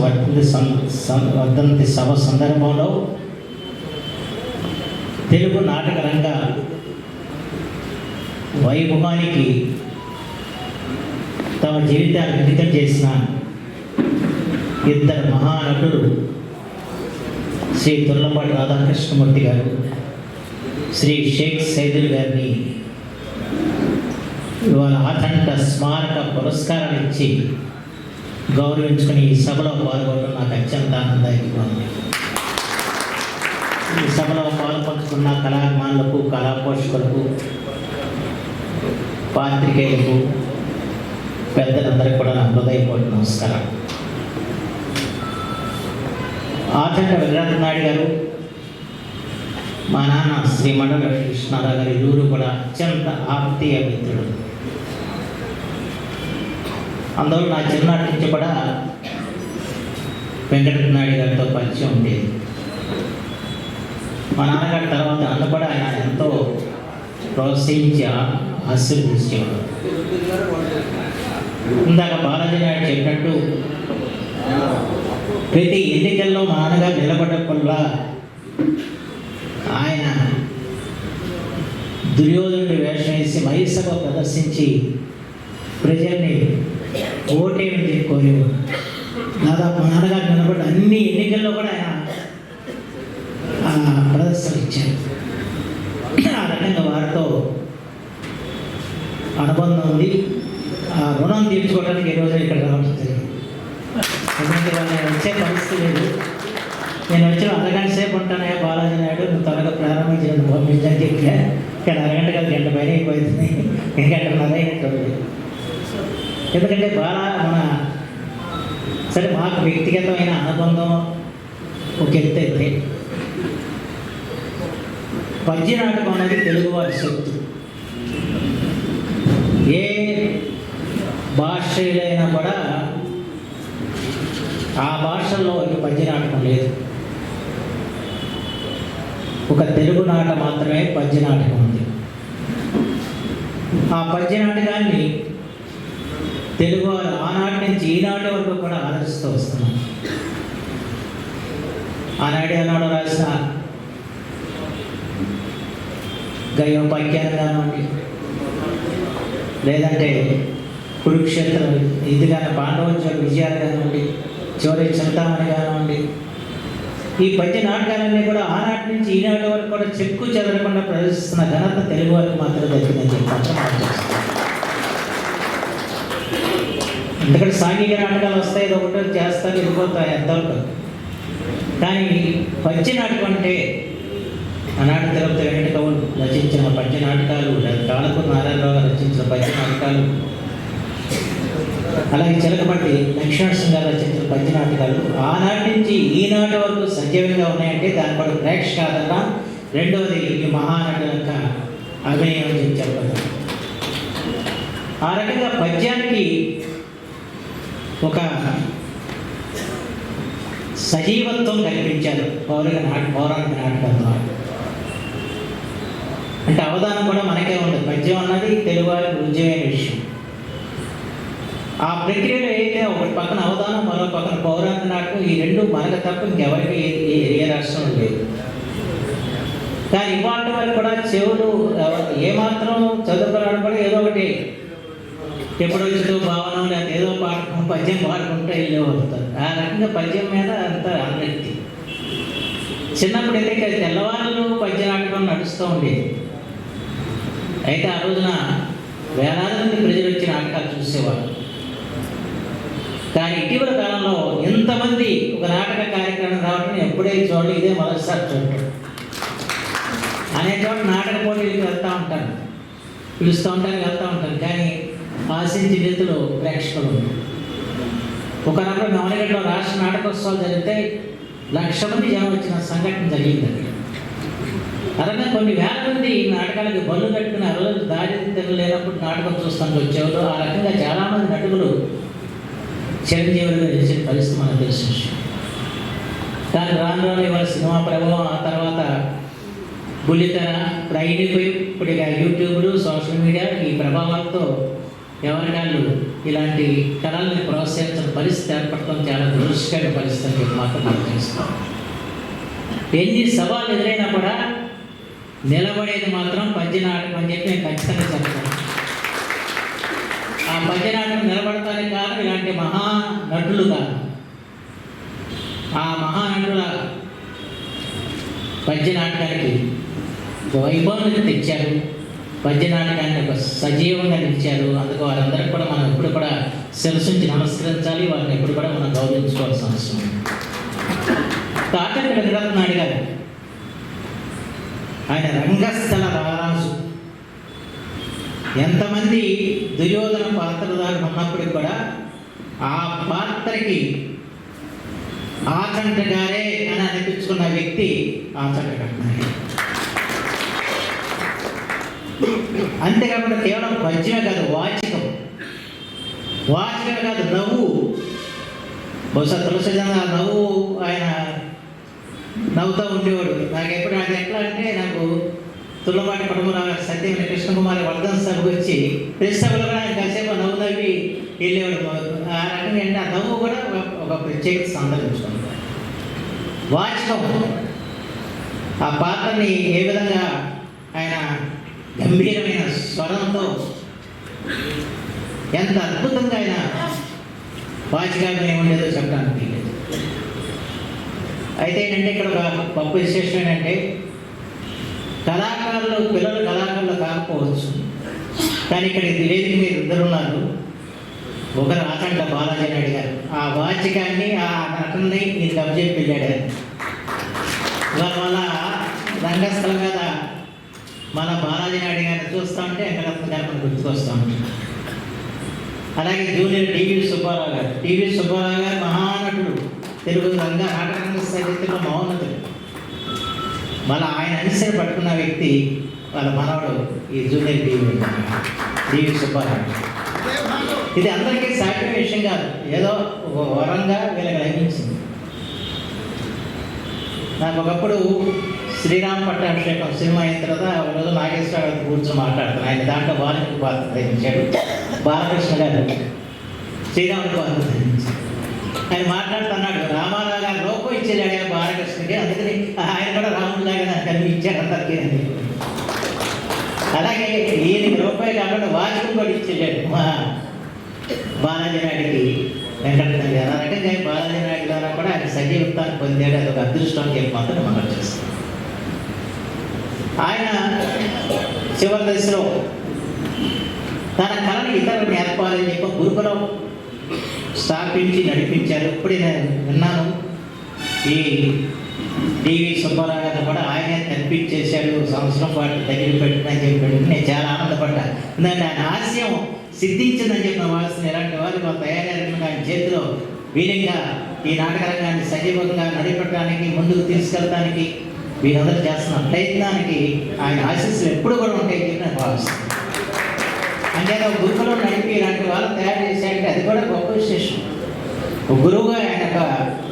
వర్ధంతి సభ సందర్భంలో తెలుగు నాటక రంగ వైభవానికి తమ జీవితాన్ని అంకితం చేసిన ఇద్దరు మహానటులు శ్రీ తుర్లపాటి రాధాకృష్ణమూర్తి గారు, శ్రీ షేక్ సైదుల్ గారిని ఇవాళ ఆచంట స్మారక పురస్కారాలు ఇచ్చి గౌరవించుకుని ఈ సభలో పాల్గొనడం నాకు అత్యంత ఆనందదాయకంగా ఉంది. ఈ సభలో పాల్పంచుకున్న కళాభిమానులకు, కళా పోషకులకు, పాత్రికేయులకు, పెద్దలందరికీ కూడా నా హృదయపూర్వక నమస్కారం. ఆచంట వెంకటరత్న నాయుడు గారు, మా నాన్న శ్రీ మండల కృష్ణారావు గారు ఇరువురు కూడా అత్యంత ఆప్తీయ మిత్రుడు. అందువల్ల నా చిన్ననాటి నుంచి కూడా వెంకటరత్న నాయుడు గారితో పరిచయం ఉండేది. మా నాన్నగారి తర్వాత నన్ను కూడా ఆయన ఎంతో ప్రోత్సహించి ఆశీర్వదించేవాడు. ఇందాక బాలాజీ నాయుడు చెప్పినట్టు ప్రతి ఎన్నికల్లో మా నాన్నగారు నిలబడ్డప్పుల్లా ఆయన దుర్యోధనుడి వేషం వేసి మహిసభ ప్రదర్శించి ప్రజల్ని ఓటేమని కోరేవాడు. దాదాపు మా నాన్నగారు నిలబడ్డ అన్ని ఎన్నికల్లో కూడా ఆయన చేసుకోవడానికి ఈ రోజు ఇక్కడ రావడం జరిగింది. ఎందుకంటే వాళ్ళు వచ్చే పరిస్థితి లేదు. నేను వచ్చిన అరగంట సేపు ఉంటానయ్యా బాలాజీ నాయుడు, నువ్వు త్వరగా ప్రారంభించిన పంపించని చెప్పా. కానీ అరగంట కాదు, గంట పైన అయిపోయింది. గంటన్నర అయినట్టుంది. ఎందుకంటే మన సరే మాకు వ్యక్తిగతమైన అనుబంధం ఒక ఎత్తు అయితే, పద్య నాటకం అనేది తెలుగువారి శక్తి. ఏ భాషలైనా కూడా ఆ భాషల్లో ఈ పద్య నాటకం లేదు. ఒక తెలుగు నాట మాత్రమే పద్య నాటకం ఉంది. ఆ పద్య నాటకాన్ని తెలుగు వారు ఆనాటి నుంచి ఈనాటి వరకు కూడా ఆదరిస్తూ వస్తున్నాం. ఆనాడు రాసిన గయోపాఖ్యానం కానివ్వండి, లేదంటే కురుక్షేత్రం ఇది కానీ పాండవోద్యోగ విజయాలు కానివ్వండి, చివరి చింతామణి కానివ్వండి, ఈ పద్య నాటకాలన్నీ కూడా ఆనాటి నుంచి ఈనాటి వరకు కూడా చెక్కు చెదరకుండా ప్రదర్శిస్తున్న ఘనత తెలుగు వారికి మాత్రం దక్కిందని చెప్పి ఎందుకంటే సాంఘిక నాటకాలు వస్తాయి, ఇది ఒకటో చేస్తారు, వెళ్ళిపోతాయి ఎంతవరకు. కానీ పద్య నాటకం అంటే ఆనాటి తిరుపతి వెంకట కవులు రచించిన పద్య నాటకాలు, కాలపూర్ నారాయణరావు గారు రచించిన పద్య నాటకాలు, అలాగే చిలకపట్టి లక్ష్మణసింగ్ గారు రచించిన పద్య నాటకాలు ఆనాటి నుంచి ఈనాటి వరకు సజీవంగా ఉన్నాయంటే దాని కూడా ప్రేక్షక ఆదరణ. రెండవది ఈ మహానటుల యొక్క అభినయం అని చెప్పదు. ఆ రకంగా పద్యానికి ఒక సజీవత్వం కల్పించారు పౌరాణిక నాటకం ద్వారా. అంటే అవధానం కూడా మనకే ఉండదు. పద్యం అన్నది తెలుగువారికి ఉద్యమైన విషయం. ఆ ప్రక్రియలో అయితే ఒక పక్కన అవధానం, మరో పక్కన పౌరాణిక నాటకం, ఈ రెండు మనకు తప్ప ఇంకెవరికి ఏ రాష్ట్రం లేదు. కానీ ఇవాళ వరకు కూడా చెవులు ఏమాత్రం చదువుకున్నాడు కూడా ఏదో ఒకటి ఎప్పుడు వచ్చేదో భావన లేకపోతే ఏదో పాడుకుంటూ పద్యం పాడుకుంటూ వెళ్ళే వస్తారు. ఆ రకంగా పద్యం మీద అంత ఆసక్తి. చిన్నప్పుడు అయితే తెల్లవాళ్ళు పద్య నాటకం నడుస్తూ ఉండేది. అయితే ఆ రోజున వేలాది మంది ప్రజలు వచ్చి నాటకాలు చూసేవారు. కానీ ఇటీవల కాలంలో ఎంతమంది ఒక నాటక కార్యక్రమం రావడం ఎప్పుడే చూడండి, ఇదే మొదటిసారి చూడటం. అనే చోట నాటక పోటీలకు వెళ్తూ ఉంటాను, పిలుస్తూ ఉంటాను, వెళ్తూ ఉంటాను. కానీ ఆశించి రీతిలో ప్రేక్షకులు ఒకనప్పుడు నవనగడ్డలో రాష్ట్ర నాటకోత్సవాలు జరిగితే 1,00,000 మంది జనం వచ్చిన సంఘటన జరిగింది. అలాగే కొన్ని వేల మంది నాటకాలకి బళ్ళు కట్టుకుని ఆ రోజు దారి తెగలేనప్పుడు నాటకం చూస్తానికి వచ్చేవారు. ఆ రకంగా చాలామంది నటులు చిరంజీవులుగా నిలిచిన పరిస్థితి మనకు తెలిసిన విషయం. కానీ రాను రాను ఇవాళ సినిమా ప్రభావం, ఆ తర్వాత బుల్లితెర, ఇప్పుడు అయిపోయి ఇప్పుడు ఇక యూట్యూబ్లు, సోషల్ మీడియా ఈ ప్రభావాలతో ఎవరికాళ్ళు ఇలాంటి కళల్ని ప్రోత్సహించిన పరిస్థితి ఏర్పడటం చాలా దురదృష్టకర పరిస్థితి అని చెప్పి మాత్రం మనం తెలుస్తాం. ఎన్ని సవాళ్ళు ఎదురైనా కూడా నిలబడేది మాత్రం పద్య నాటకం అని చెప్పి నేను ఖచ్చితంగా చెప్తాను. ఆ పద్య నాటకం నిలబడటానికి కారణం ఇలాంటి మహానటులు కాదు. ఆ మహానటుల పద్య నాటకానికి వైభవం తెచ్చారు, పద్య నాటకాన్ని ఒక సజీవంగా నిలిచారు. అందుకు వారందరికీ కూడా మనం ఎప్పుడు కూడా శిరసుంచి నమస్కరించాలి, వారిని ఎప్పుడు కూడా మనం గౌరవించుకోవాల్సిన అవసరం ఉంది. తాటంకి వెంకటరత్నాయుడు గారు ఆయన రంగస్థల రారాజు. ఎంతమంది దుర్యోధన పాత్రధారులు ఉన్నప్పటికీ కూడా ఆ పాత్రకి ఆచంట గారే అని అనిపించుకున్న వ్యక్తి ఆచంట కట్నాయుడు. అంతేకాకుండా కేవలం పద్యమే కాదు, వాచికమే కాదు, నవ్వు. బహుశా తులసిదాన నవ్వు ఆయన నవ్వుతూ ఉండేవాడు. నాకు ఎప్పుడు అది ఎట్లా అంటే, నాకు తుల్లపాటి పడమరావు సత్యమైన కృష్ణకుమారి వర్ధన్ సభకు వచ్చి ప్రెస్ సభలో కూడా ఆయన కాసేపు నవ్వు నవ్వి వెళ్ళేవాడు. ఆ రకంగా అంటే ఆ నవ్వు కూడా ఒక ప్రత్యేకత సందర్శించుకుంటాడు. వాచకం ఆ పాత్రని ఏ విధంగా ఆయన గంభీరమైన స్వరంతో ఎంత అద్భుతంగా ఆయన వాచికాభినయం ఉండేదో చెప్పడానికి లేదు. అయితే ఏంటంటే ఇక్కడ ఒక గొప్ప విశేషం ఏంటంటే, కళాకారులు పిల్లలు కళాకారులు కాకపోవచ్చు, కానీ ఇక్కడ వేదిక మీద ఇద్దరు ఉన్నారు. ఒకరు ఆచంట బాలాజీ నాయుడు గారు. ఆ వాచికాన్ని ఆ నటనని నేను కబ్జెట్ వెళ్ళాడు. ఇవాళ రంగస్థలం మీద మన బాలాజీ నాయుడు గారిని చూస్తూ ఉంటే వెంకటరత్న గారు మనకు గుర్తుకొస్తూ ఉంటాం. అలాగే జూనియర్ టీవీ సుబ్బారావు గారు మహానటుడు, తెలుగు నాటకరంగ చరిత్రలో మహోన్నతుడు. మళ్ళీ ఆయన అనుసరి పట్టుకున్న వ్యక్తి వాళ్ళ మనవడు ఈ జూనియర్ టీవీ సుబ్బారావు. ఇది అందరికీ సాధ్యమైన విషయం కాదు, ఏదో ఒక వరంగా వీళ్ళకి లభించింది. నాకు ఒకప్పుడు శ్రీరామ్ పట్టాభిషేకం సినిమా అయిన తర్వాత ఒకరోజు నాగేశ్వరరావు కూర్చొని మాట్లాడుతాను. ఆయన దాంట్లో బాలునికి పాత్ర ధరించాడు, బాలకృష్ణ గారు శ్రీరాముడి పాత్ర ధరించాడు. ఆయన మాట్లాడుతున్నాడు, రామారావు గారు లోకం ఇచ్చేలాడే బాలకృష్ణకి, అందుకని ఆయన కూడా రాముడిలాగా నాకు కనిపించాడు అందరికీ అని. అలాగే ఈయనకి రూపాయి కాకుండా వాచకం కూడా ఇచ్చేలాడు మా బాలాజీ నాయుడికి వెంకటరత్న గారు. ఆ రకంగా బాలాజీ నాయుడు ద్వారా కూడా ఆయన సజీవత్వాన్ని పొందాడు. అది ఒక అదృష్టం అని చెప్పి మాత్రం మనం చేస్తాం. ఆయన చివరి దశలో తన కళని ఇతరులు నేర్పాలని చెప్పి గురుకులం స్థాపించి నడిపించారు. ఇప్పుడే నేను విన్నాను, ఈ టీవీ సుబ్బారావు గారిని కూడా ఆయనే కనిపించేశాడు, సంవత్సరం పాటు దగ్గర పెట్టినని చెప్పాడు. నేను చాలా ఆనందపడ్డా. ఎందుకంటే ఆయన ఆశయం సిద్ధించిందని చెప్పిన వాల్సిన ఇలాంటి వారు మా తయారయ్యారు. ఆయన చేతిలో వీరంగా ఈ నాటక రంగాన్ని సజీవంగా నడిపడానికి, ముందుకు తీసుకెళ్ళడానికి వీరందరూ చేస్తున్న ప్రయత్నానికి ఆయన ఆశీస్సులు ఎప్పుడు కూడా ఉంటాయని చెప్పి నేను భావిస్తాను. అంటే ఒక గురుకులం నడిపి ఇలాంటి వాళ్ళు తయారు చేశాడంటే అది కూడా గొప్ప విశేషం. ఒక గురువుగా ఆయన ఒక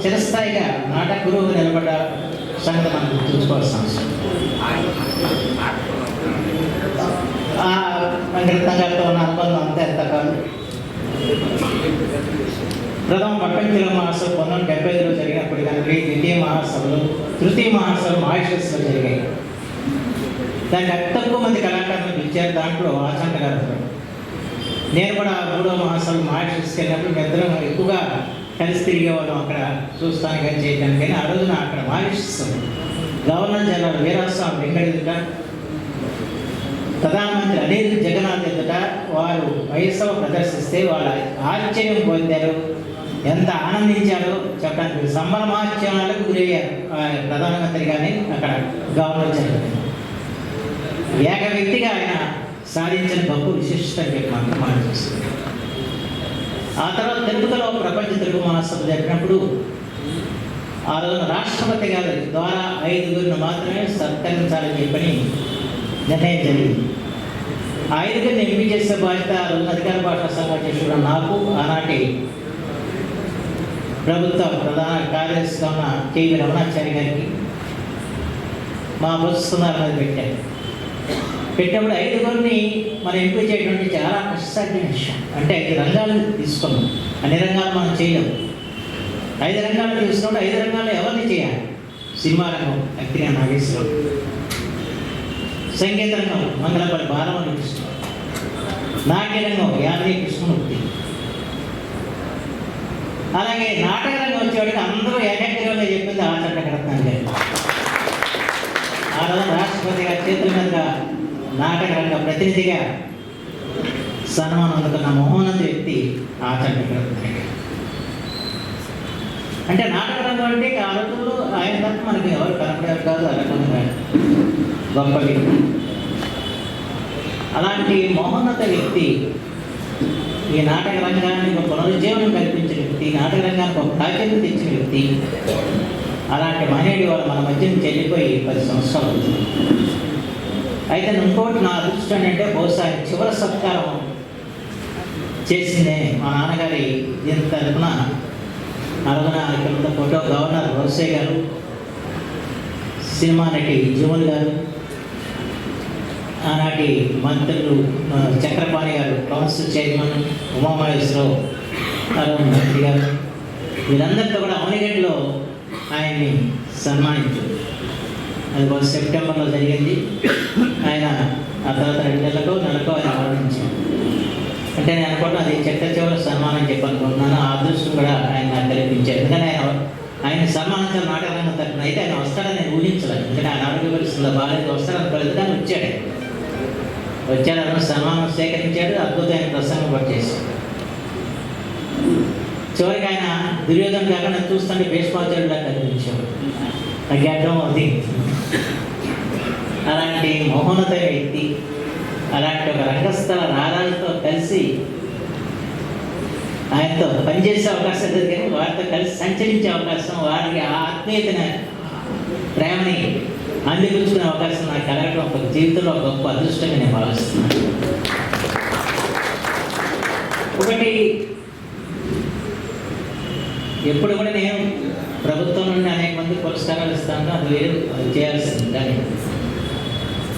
చిరస్థాయిగా నాటక గురువుగా నిలబడ్డ సంగతి మనం గుర్తుంచుకోవాల్సిన అవసరం. వెంకటరత్న గారితో ఉన్న అనుబంధం అంతా ఎంత కాదు. ప్రథమ ప్రపంచ మహాసభ 1975లో జరిగినప్పుడు కనుక ద్వితీయ మహాసభలు, తృతీయ మహాసభలు మారిషస్లో జరిగాయి. దానికి అతి తక్కువ మంది కళాకారులు పిలిచారు. దాంట్లో ఆచంట గారు. నేను కూడా 3వ మహాసభలు మారిషస్కి వెళ్ళినప్పుడు ఇద్దరం ఎక్కువగా కలిసి తిరిగేవాళ్ళం అక్కడ చూస్తాను కానీ చేయడానికి. కానీ ఆ రోజున అక్కడ Mauritius governor general Veeraswamy Venkateshwara, ప్రధానమంత్రి అనిల్ జగన్నాథ్ ఎదుట వారు వైసవ ప్రదర్శిస్తే వాళ్ళు ఆశ్చర్యం పొందారు, ఎంత ఆనందించారో చెప్పడానికి సంబరమాచరణలకు గురయ్యారు. ప్రధానమంత్రి కానీ అక్కడ గవర్నర్ జనరల్ ఏక వ్యక్తిగా ఆయన సాధించిన గొప్ప విశిష్టత చెప్పి మాత్రం మనం చూస్తుంది. ఆ తర్వాత తిరుపతిలో ప్రపంచ తెలుగు మహాసభ జరిగినప్పుడు ఆ రోజున రాష్ట్రపతి గారి ద్వారా 5గురిని మాత్రమే సత్కరించాలని చెప్పని నిర్ణయం జరిగింది. 5గురిని ఎంపిక చేసే బాధ్యత ఆ రోజున అధికార భాషా సంఘ అధ్యక్షుడు నాకు, ఆనాటి ప్రభుత్వ ప్రధాన కార్యదర్శిగా ఉన్న కేవీ రమణాచారి గారికి, మా పుస్తకాల మీద పెట్టినప్పుడు 5గురిని మనం ఎంపిక చేయడం చాలా కష్టసాధ్యమైన విషయం. అంటే 5 రంగాలు తీసుకున్నాం, అన్ని రంగాలు మనం చేయలేము. 5 రంగాలు తీసుకున్నప్పుడు 5 రంగాల్లో ఎవరిని చేయాలి? సినిమా రంగం అక్కినేని నాగేశ్వరరావు, సంగీత రంగం మంగళపల్లి బాలమణి కృష్ణ, నాట్య రంగం యాదగిరి కృష్ణమూర్తి, అలాగే నాటక రంగం వచ్చేవాడికి అందరూ ఏకగ్రీవంగా చెప్పింది ఆచంట కడతాను గారు. ఆ రోజు రాష్ట్రపతి గారి చేతుల మీదుగా నాటక రంగ ప్రతినిధిగా సన్మానం అందుకున్న మహోన్నత వ్యక్తి ఆచంట కడతాను గారు. అంటే నాటక రంగం అంటే ఆ రోజుల్లో ఆయన తప్ప మనకి ఎవరు కనపడేవారు కాదు. ఆ రకంగా గొప్ప వ్యక్తి. అలాంటి మహోన్నత వ్యక్తి, ఈ నాటక రంగానికి ఒక పునరుజ్జీవనం కల్పించిన వ్యక్తి, నాటక రంగానికి ఒక ప్రాచుర్యం తెచ్చిన వ్యక్తి. అలాంటి మహనీయుడి వాళ్ళు మన మధ్య నుంచి వెళ్ళిపోయి 10 సంవత్సరాలు అవుతుంది. అయితే ఇంకోటి నా అదృష్టం ఏంటంటే బహుశా చివరి సత్కారం చేసిందే మా నాన్నగారి దీని తరఫున ఆ రోజున ఇక్కడ ఫోటో గవర్నర్ రోసే గారు, సినిమా నటి జీవన్ గారు, ఆనాటి మంత్రులు చక్రపాణి గారు, కౌన్సిల్ చైర్మన్ ఉమామహేశ్వరరావు మంత్రి గారు, వీరందరితో కూడా అవనిగడ్డలో ఆయన్ని సన్మానించారు. అది సెప్టెంబర్లో జరిగింది. ఆయన ఆ తర్వాత 2 నెలకో ఆయన మరణించారు. అంటే నేను అనుకుంటున్నా అది చివరి సన్మానం చెప్పి అనుకుంటున్నాను. ఆ అదృష్టం కూడా ఆయన నాకు కల్పించారు. ఎందుకంటే ఆయన సన్మానించిన నాటక రంగం తరఫున అయితే ఆయన వస్తాడని నేను ఊహించలేదు. ఎందుకంటే ఆయన ఆరోగ్య పరిస్థితుల్లో బాగాలేదు, వస్తాడనుకోలేదు. కానీ వచ్చాడు. సన్మానం సేకరించాడు, అద్భుతమైన ప్రసంగం కూడా చేశాడు. చివరికి ఆయన దుర్యోధన కాకుండా చూస్తుంటే భీష్మాచార్యులా కనిపించాడు. నాకు అర్థం అవుతుంది. అలాంటి మహోన్నత వ్యక్తి, అలాంటి ఒక రంగస్థల రారాజుతో కలిసి ఆయనతో పనిచేసే అవకాశం లేదు, కానీ వారితో కలిసి సంచరించే అవకాశం, వారికి ఆ ఆత్మీయతని ప్రేమని అందిపుచ్చుకునే అవకాశం నాకు కలగడం ఒక జీవితంలో ఒక గొప్ప అదృష్టంగా నేను భావిస్తున్నాను. ఒకటి, ఎప్పుడు కూడా నేను ప్రభుత్వం నుండి అనేక మంది పురస్కారాలు ఇస్తాను, అది వేరు, అది చేయాల్సింది. కానీ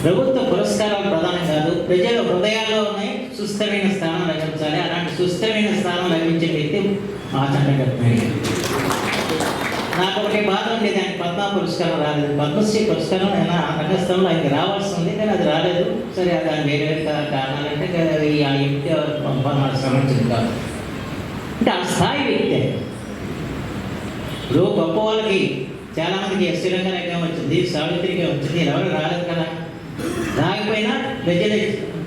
ప్రభుత్వ పురస్కారాలు ప్రధానం కాదు, ప్రజల హృదయాల్లో ఉన్నాయి, సుస్థిరమైన స్థానం లభించాలి. అలాంటి సుస్థిరమైన స్థానం లభించే వ్యక్తి ఆచంట కట్టినాడు. నాకు ఒకటి బాధ ఉండేది, ఆయన పద్మ పురస్కారం రాలేదు. పద్మశ్రీ పురస్కారం ఆయన రంగస్థలంలో ఆయనకి రావాల్సి ఉంది, కానీ అది రాలేదు. సరే, అది వేరే వేరే కారణాలంటే ఆ వ్యక్తి మనకు సంబంధించింది కాదు. అంటే ఆ స్థాయి వ్యక్తి. ఇప్పుడు గొప్ప వాళ్ళకి చాలామందికి ఎస్టీ రంగారెడ్డి వచ్చింది, సావిత్రికి వచ్చింది, ఎవరు రాలేదు కదా. రాకపోయినా ప్రజల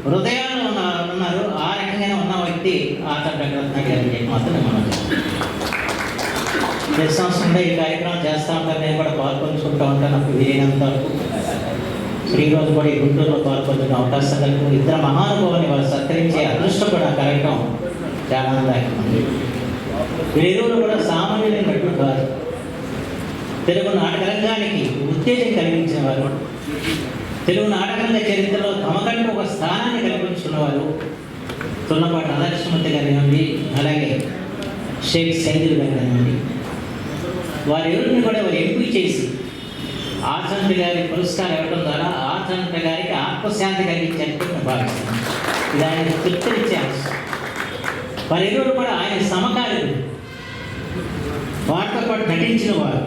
హృదయాల్లో ఉన్నారు. ఆ రకంగానే ఉన్న వ్యక్తి ఆచంట రత్నాకర్ గారికి మాత్రం మనం ప్రతి సంవత్సరంలో ఈ కార్యక్రమం చేస్తూ ఉంటాను. నేను కూడా పాల్పంచుకుంటూ ఉంటాను నాకు వీలైనంత వరకు. ఈరోజు కూడా ఈ గుంటూరులో పాల్పంచుకునే అవకాశం కలిగి ఇద్దరు మహానుభావుని వాళ్ళు సత్కరించే అదృష్టం కూడా ఆ కార్యక్రమం చాలా ఆనందదాయకం ఉంది. వీరిరువురు కూడా సామాన్యులైన నటులు కాదు. తెలుగు నాటక రంగానికి ఉత్తేజం కలిగించిన వారు, తెలుగు నాటకరంగ చరిత్రలో తమకంటూ ఒక స్థానాన్ని కల్పించుకున్నవారు. తుల్లపాటి రాధాకృష్ణమూర్తి గారి నుండి, అలాగే షేక్ సైదుల్ గారి నుండి, వారి ఎవరిని కూడా వారు ఎంపిక చేసి ఆచంట గారి పురస్కారం ఇవ్వడం ద్వారా ఆచంట గారికి ఆత్మశాంతి కలిగించాలని నేను భావిస్తున్నాను. ఇది ఆయన తృప్తినిచ్చే అంశం. వారి ఎవరు కూడా ఆయన సమకాలీకులు, వారితో పాటు నటించిన వారు.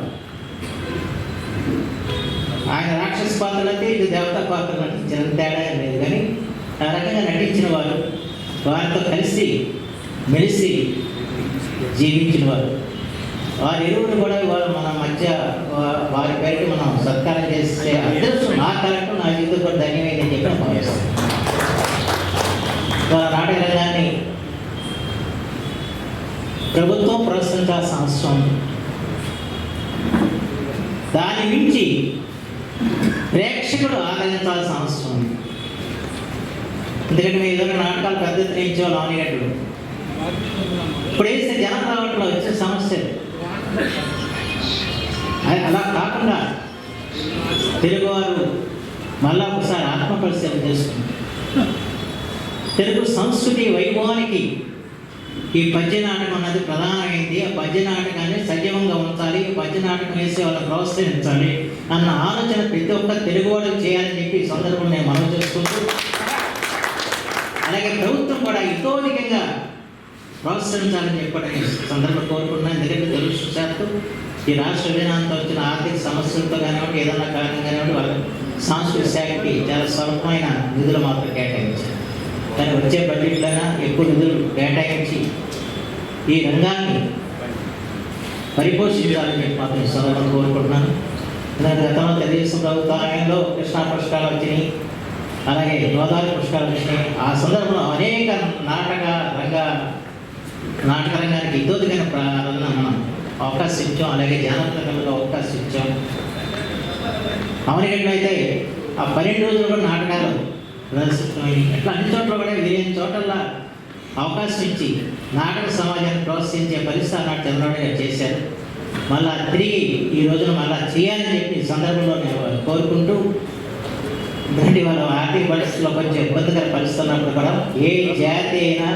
ఆయన రాక్షస పాత్రలు అంటే ఇది దేవతా పాత్రలు నటించిన తేడా లేదు, కానీ ఆ రకంగా నటించిన వారు, వారితో కలిసి మెలిసి జీవించిన వారు. వారి ఇరువురు కూడా ఇవాళ మన మధ్య వారి పేరుకి మనం సత్కారం చేసే అదృష్టం నా కలెక్ట్ నా జీవితం కూడా ధన్యమైందని చెప్పి నేను భావిస్తాను. వాళ్ళ నాటక రంగాన్ని ప్రభుత్వం ప్రోత్సహించాల్సిన అవసరం ఉంది. దాని మించి ప్రేక్షకుడు ఆదరించాల్సిన అవసరం ఉంది. ఎందుకంటే ఏదో నాటకాలు పెద్ద ఎత్తున ఇచ్చేవాళ్ళు ఆనిగడ్డలు. ఇప్పుడు వేస్తే జనం రావట్లో వచ్చే సమస్యలు అలా కాకుండా తెలుగువారు మళ్ళా ఒకసారి ఆత్మపరిశీలన చేసుకుంటారు. తెలుగు సంస్కృతి వైభవానికి ఈ పద్య నాటకం అన్నది ప్రధానమైంది. ఆ పద్య నాటకాన్ని సజీవంగా ఉంచాలి, పద్య నాటకం వేసే వాళ్ళని ప్రోత్సహించాలి అన్న ఆలోచన ప్రతి ఒక్క తెలుగువాడు చేయాలని చెప్పి ఈ సందర్భంలో నేను మనవి చేసుకుంటూ, అలాగే ప్రభుత్వం కూడా ఇతోధికంగా ప్రోత్సహించాలని చెప్పడానికి సందర్భం కోరుకుంటున్నాను. ఎందుకంటే దురదృష్టవశాత్తు ఈ రాష్ట్ర విధానంతో వచ్చిన ఆర్థిక సమస్యలతో కానివ్వండి, ఏదైనా కారణం కానివ్వండి, వాళ్ళ సాంస్కృతిక శాఖకి చాలా స్వల్పమైన నిధులు మాత్రం కేటాయించారు. కానీ వచ్చే బడ్జెట్లైనా ఎక్కువ నిధులు కేటాయించి ఈ రంగాన్ని పరిపోషించాలని చెప్పి మాత్రం ఈ సందర్భంగా కోరుకుంటున్నాను. గతంలో తెలుగుదేశం ప్రభుత్వంలో కృష్ణా పురస్కారాలు వచ్చినాయి, అలాగే గోదావరి పురస్కారాలు వచ్చినాయి. ఆ సందర్భంలో అనేక నాటక రంగానికి ఇతోదికైన ప్రారంభ మనం అవకాశం ఇచ్చాం, అలాగే జానపద కళలో అవకాశం ఇచ్చాం. అమరిగడ్డలో అయితే ఆ 12 రోజులు కూడా నాటకాలు ప్రదర్శించమని, అట్లా అన్ని చోట్ల కూడా వీలైన చోట్ల అవకాశం ఇచ్చి నాటక సమాజాన్ని ప్రోత్సహించే పరిస్థితి నాటి చంద్రబాబు గారు చేశారు. మళ్ళా తిరిగి ఈ రోజున మళ్ళా చేయాలని చెప్పి ఈ సందర్భంలో నేను కోరుకుంటూ, ఎందుకంటే వాళ్ళ ఆర్థిక పరిస్థితుల్లో కొంచెం ఇబ్బందికర పరిస్థితి ఉన్నప్పుడు కూడా ఏ జాతి అయినా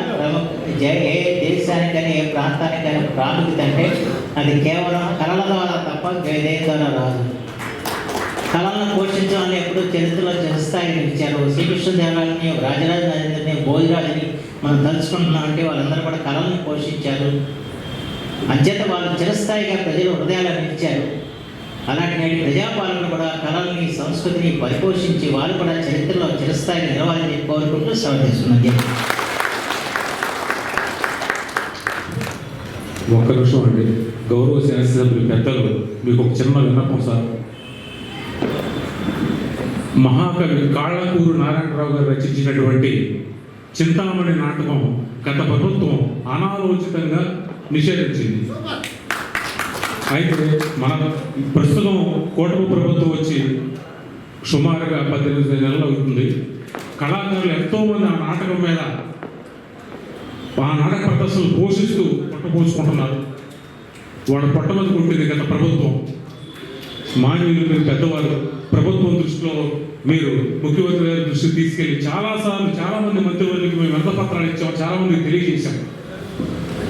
ఏ దేశానికైనా ఏ ప్రాంతానికైనా ప్రాముఖ్యత అంటే అది కేవలం కళల ద్వారా తప్ప దేని ద్వారా రాదు. కళలను పోషించాలని ఎప్పుడూ చరిత్రలో చిరస్థాయిని ఇచ్చారు. శ్రీకృష్ణదేవరాయలని, రాజరాజ నరేంద్రని, భోజరాజుని మనం తలుచుకుంటున్నాం అంటే వాళ్ళందరూ కూడా కళలను పోషించారు. అంచేత వాళ్ళు చిరస్థాయిగా ప్రజల హృదయాలను నిలిచారు. అలాంటి నేటి ప్రజాపాలన కూడా కళల్ని, సంస్కృతిని పరిపోషించి వాళ్ళు కూడా చరిత్రలో చిరస్థాయి నిలవాలని కోరుకుంటూ సమర్థిస్తున్నాను. ఒక్క నిమిషం అండి. గౌరవ శాసనసభ్యులు పెద్దలు, మీకు ఒక చిన్న విన్నపం సార్. మహాకవి కాళ్ళకూరు నారాయణరావు గారు రచించినటువంటి చింతామణి నాటకం గత ప్రభుత్వం అనాలోచితంగా నిషేధించింది. అయితే మన ప్రస్తుతం కూటమి ప్రభుత్వం వచ్చి సుమారుగా 18 నెలలు అవుతుంది. కళాకారులు ఎంతోమంది ఆ నాటకం మీద ఆ నాటక ప్రదర్శనలు పోషిస్తూ పొట్టపోసుకుంటున్నారు. వాళ్ళ పొట్టమది కొట్టింది గత ప్రభుత్వం. మాన్యులు మీరు పెద్దవారు, ప్రభుత్వం దృష్టిలో మీరు ముఖ్యమంత్రి గారి దృష్టికి తీసుకెళ్ళి చాలాసార్లు చాలామంది మంత్రివర్యులకు మేము ఎంత పత్రాలు ఇచ్చామో చాలామందికి తెలియజేశాం.